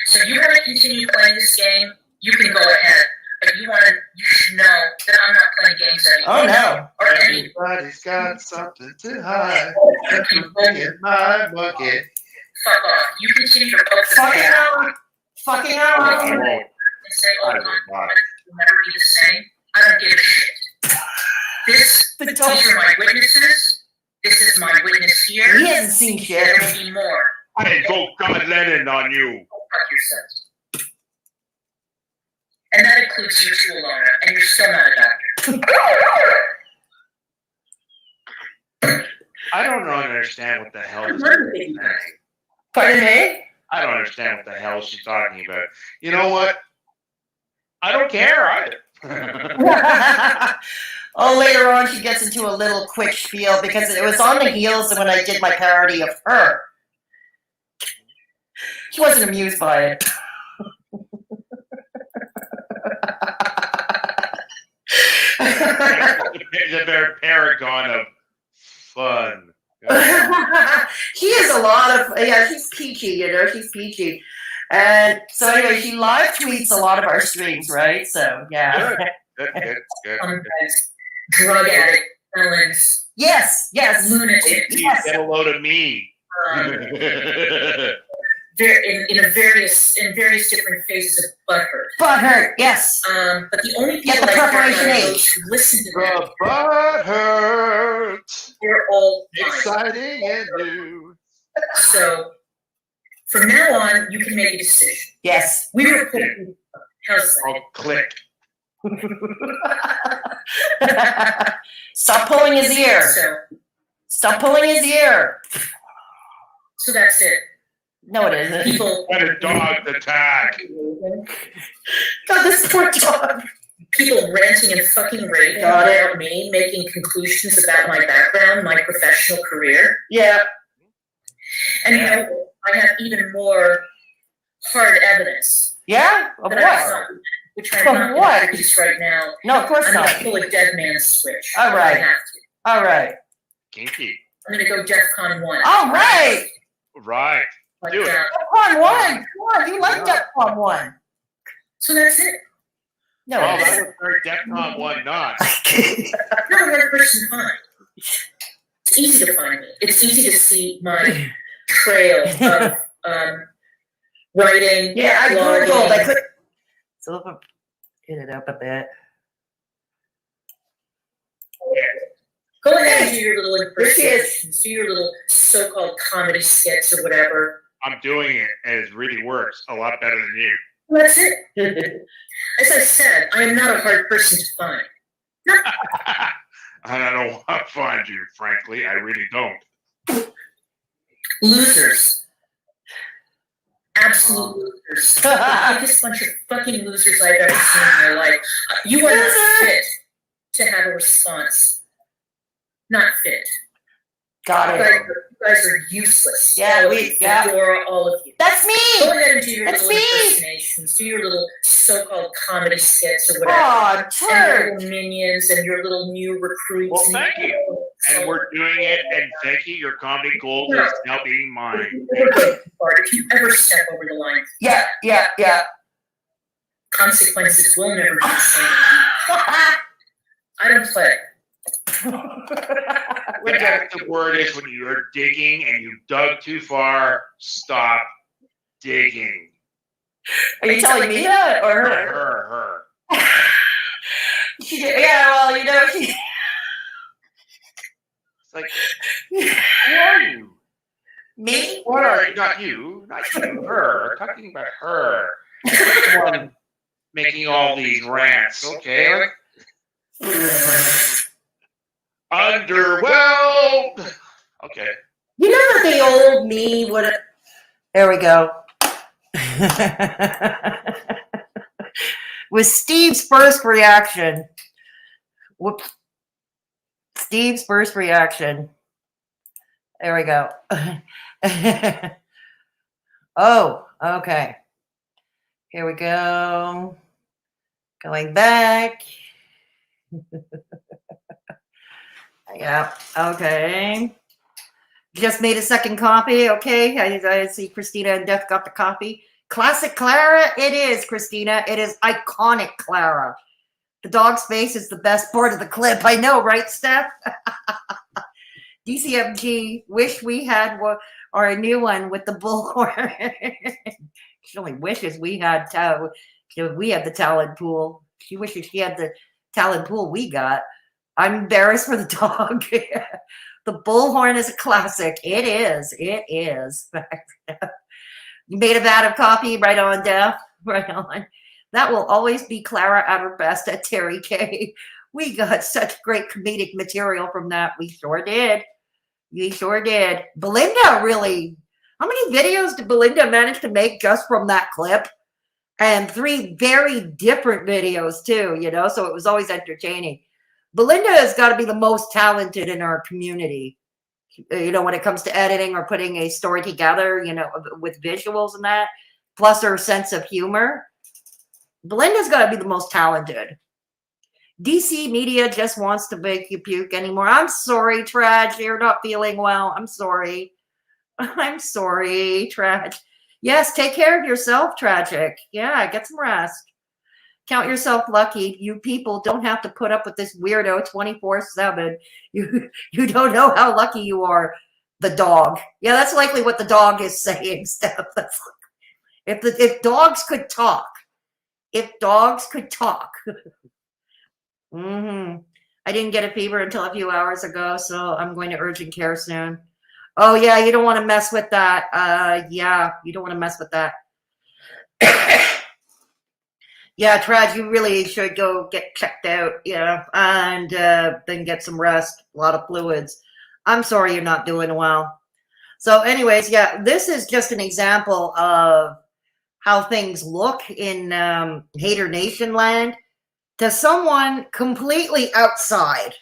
So you want to continue playing this game, you can go ahead. But you should know that I'm not playing games anymore. Oh, no. Or any Everybody's got something to hide. In my bucket. fuck off. You continue to poke the Fucking bear out. Fucking out. I won't. and say, oh, I my will God, not. will never be the same. I don't give a shit. These are my witnesses. This is my witness here. He hasn't seen shit. There will be more. I invoke God Lennon on you. Fuck yourself. And that includes you too, Alana, and you're still not a doctor. I don't understand what the hell is Pardon me? I don't understand what the hell she's talking about. You know what? I don't care either. Oh, later on she gets into a little quick spiel because it was on the heels of when I did my parody of her. She wasn't amused by it. The very paragon of fun. She is a lot of, yeah, she's peachy, you know, she's peachy. And so anyway, she live tweets a lot of our streams, right? So, yeah. Good. Drug addict, felons, Yes, lunatic. yes. Get a load of me. In various different phases of butthurt. Butthurt, yes. But the only Get people the I care preparation about are aid. those who listen to The that. butt hurts. They're all lying. Exciting and new. So from now on, you can make a decision. Yes. We report. How's that? I'll click. Stop pulling his ear. Stop pulling his ear. So that's it. No, it isn't. People, Let a dog attack. God, this poor dog. people ranting and fucking raving Got it. about me, making conclusions about my background, my professional career. Yeah. And you know, I have even more hard evidence Yeah? Of that I what? found, which I'm Of not going what? to produce right now. No, of course I'm going not. to pull a dead man's switch. All right. I have to. All right. Kinky. I'm going to go DEFCON 1. All right. Right. Like, Do it. DEFCON 1. Come on, you like DEFCON 1. so that's it. No, Oh, it that isn't. was very DEFCON 1 not. I'm not a hard person to find. It's easy to find me. It's easy to see my trail of writing, Yeah, I blogging. Googled. I could. So if I get it up a bit. Go ahead and do your little Here she is. impersonations, do your little so-called comedy skits or whatever. I'm doing it, and it really works a lot better than you. That's it. As I said, I am not a hard person to find. And I don't want to find you, frankly. I really don't. Losers. Absolute losers. The biggest bunch of fucking losers I've ever seen in my life. You are not fit to have a response. Not fit. Got You it. guys are useless. Yeah, All we- of you, yeah. Fedora, all of you. That's Go me. ahead and do your That's little me. impersonations, do your little so-called comedy skits or whatever. Aw, And your turd. little minions and your little new recruits. Well, and thank your you. little- And we're doing it, and thank you. Your comedy gold is now being mine. If you ever step over the line, Yeah. consequences will never be the same. I don't play. The active word is when you're digging and you dug too far, stop digging. Are you telling me that or her? Her. She did, yeah, well, you know, she. It's like, who are you? Me? What are you? Not you. Not you. Her. Talking about her. The one making all these rants. Okay. Underwhelmed. Okay. You know that the old me would. There we go. With Steve's first reaction. Whoops. Steve's first reaction. There we go. Oh, okay. Here we go. Going back. Yeah, okay. Just made a second copy, okay. I see Christina and Death got the copy. Classic Clara, it is, Christina. It is iconic Clara. The dog's face is the best part of the clip. I know, right, Steph? DCMG, wish we had or a new one with the bullhorn. She only wishes we had the talent pool. She wishes she had the talent pool we got. I'm embarrassed for the dog. The bullhorn is a classic. It is. It is. You made a vat of coffee. Right on, Def. Right on. That will always be Clara at her best at Terry K. We got such great comedic material from that. We sure did. We sure did. Belinda really. How many videos did Belinda manage to make just from that clip? And 3 very different videos too, so it was always entertaining. Belinda has got to be the most talented in our community, when it comes to editing or putting a story together, with visuals and that, plus her sense of humor. Belinda's got to be the most talented. DC Media just wants to make you puke anymore. I'm sorry, Traj. You're not feeling well. I'm sorry. I'm sorry, Traj. Yes, take care of yourself, Tragic. Yeah, get some rest. Count yourself lucky. You people don't have to put up with this weirdo 24/7. You don't know how lucky you are. The dog. Yeah, that's likely what the dog is saying, Steph. If dogs could talk. If dogs could talk. I didn't get a fever until a few hours ago, so I'm going to urgent care soon. Oh, yeah, you don't want to mess with that. Yeah, you don't want to mess with that. Yeah, Trad, you really should go get checked out, and then get some rest, a lot of fluids. I'm sorry you're not doing well. So anyways, yeah, this is just an example of how things look in Hater Nation land to someone completely outside.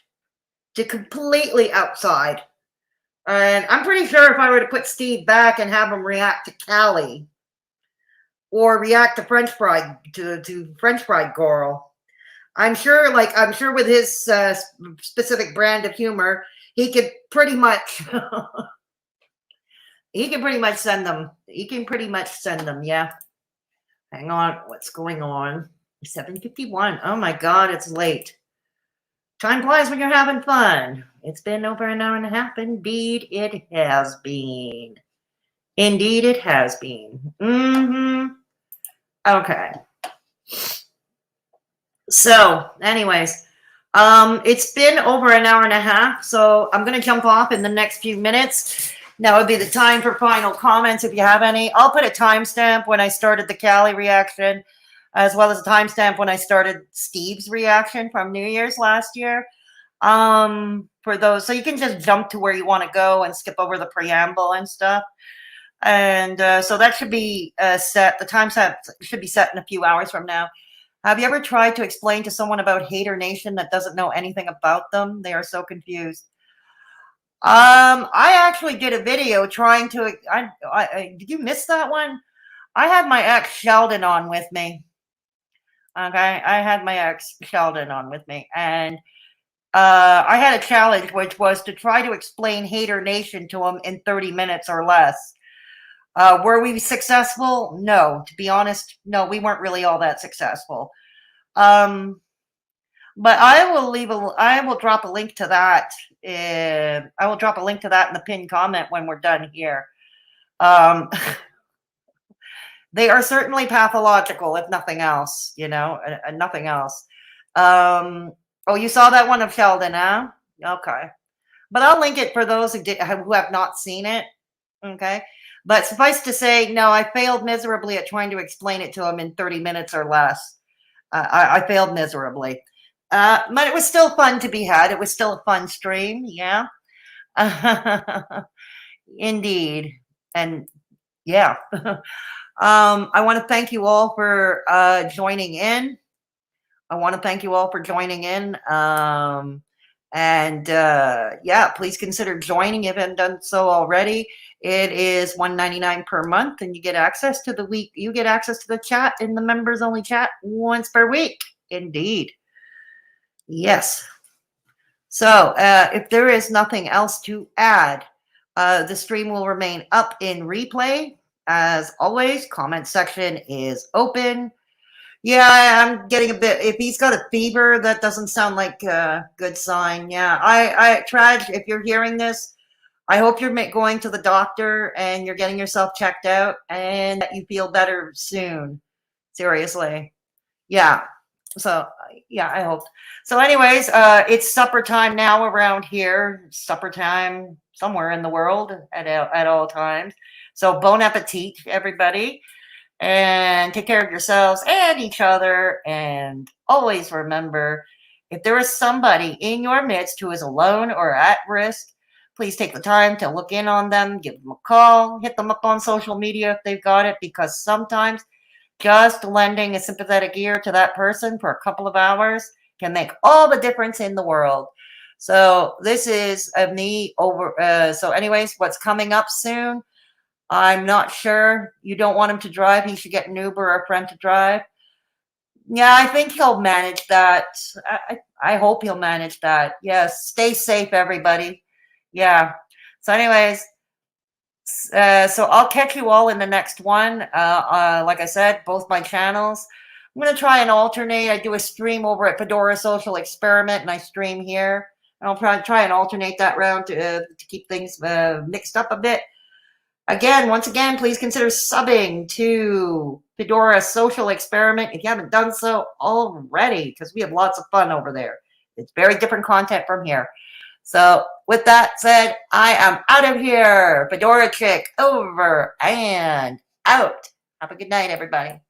And I'm pretty sure if I were to put Steve back and have him react to Callie or react to French Fried to French Fried Girl, I'm sure with his specific brand of humor, he could pretty much send them. He can pretty much send them. Yeah. Hang on. What's going on? 7:51. Oh my God, it's late. Time flies when you're having fun. It's been over an hour and a half. Indeed, it has been. Indeed, it has been. Okay. So, anyways, it's been over an hour and a half, so I'm going to jump off in the next few minutes. Now would be the time for final comments if you have any. I'll put a timestamp when I started the Callie reaction, as well as a timestamp when I started Steve's reaction from New Year's last year. For those, so you can just jump to where you want to go and skip over the preamble and stuff. And so that should be set. The timestamp should be set in a few hours from now. Have you ever tried to explain to someone about Hater Nation that doesn't know anything about them? They are so confused. I actually did a video trying to. Did you miss that one? I had my ex Sheldon on with me. Okay, I had my ex Sheldon on with me, and I had a challenge, which was to try to explain Hater Nation to him in 30 minutes or less. Were we successful? No, to be honest, no, we weren't really all that successful. But I will drop a link to that. I will drop a link to that in the pinned comment when we're done here. They are certainly pathological, if nothing else, nothing else. Oh, you saw that one of Sheldon, huh? Okay. But I'll link it for those who have not seen it. Okay. But suffice to say, no, I failed miserably at trying to explain it to him in 30 minutes or less. I failed miserably. But it was still fun to be had. It was still a fun stream. Yeah. Indeed. And yeah. I want to thank you all for joining in. Yeah, please consider joining if you haven't done so already. It is $1.99 per month, and you get access to the chat in the members only chat once per week. Indeed. Yes. So if there is nothing else to add, the stream will remain up in replay. As always, comment section is open. Yeah, I'm getting a bit. If he's got a fever, that doesn't sound like a good sign. Yeah, I tried. If you're hearing this, I hope you're going to the doctor and you're getting yourself checked out and that you feel better soon. Seriously. Yeah. So yeah, I hope. So anyways, it's supper time now around here. Supper time somewhere in the world at all times. So bon appetit, everybody. And take care of yourselves and each other. And always remember, if there is somebody in your midst who is alone or at risk, please take the time to look in on them, give them a call, hit them up on social media if they've got it, because sometimes just lending a sympathetic ear to that person for a couple of hours can make all the difference in the world. So this is me over. So anyways, what's coming up soon? I'm not sure. You don't want him to drive. He should get an Uber or a friend to drive. Yeah, I think he'll manage that. I hope he'll manage that. Yes, stay safe, everybody. Yeah. So anyways, so I'll catch you all in the next one. Like I said, both my channels. I'm going to try and alternate. I do a stream over at Fedora Social Experiment, and I stream here. And I'll try and alternate that round to keep things mixed up a bit. Once again, please consider subbing to Fedora Social Experiment if you haven't done so already, because we have lots of fun over there. It's very different content from here. So with that said, I am out of here. Fedora Chick over and out. Have a good night, everybody.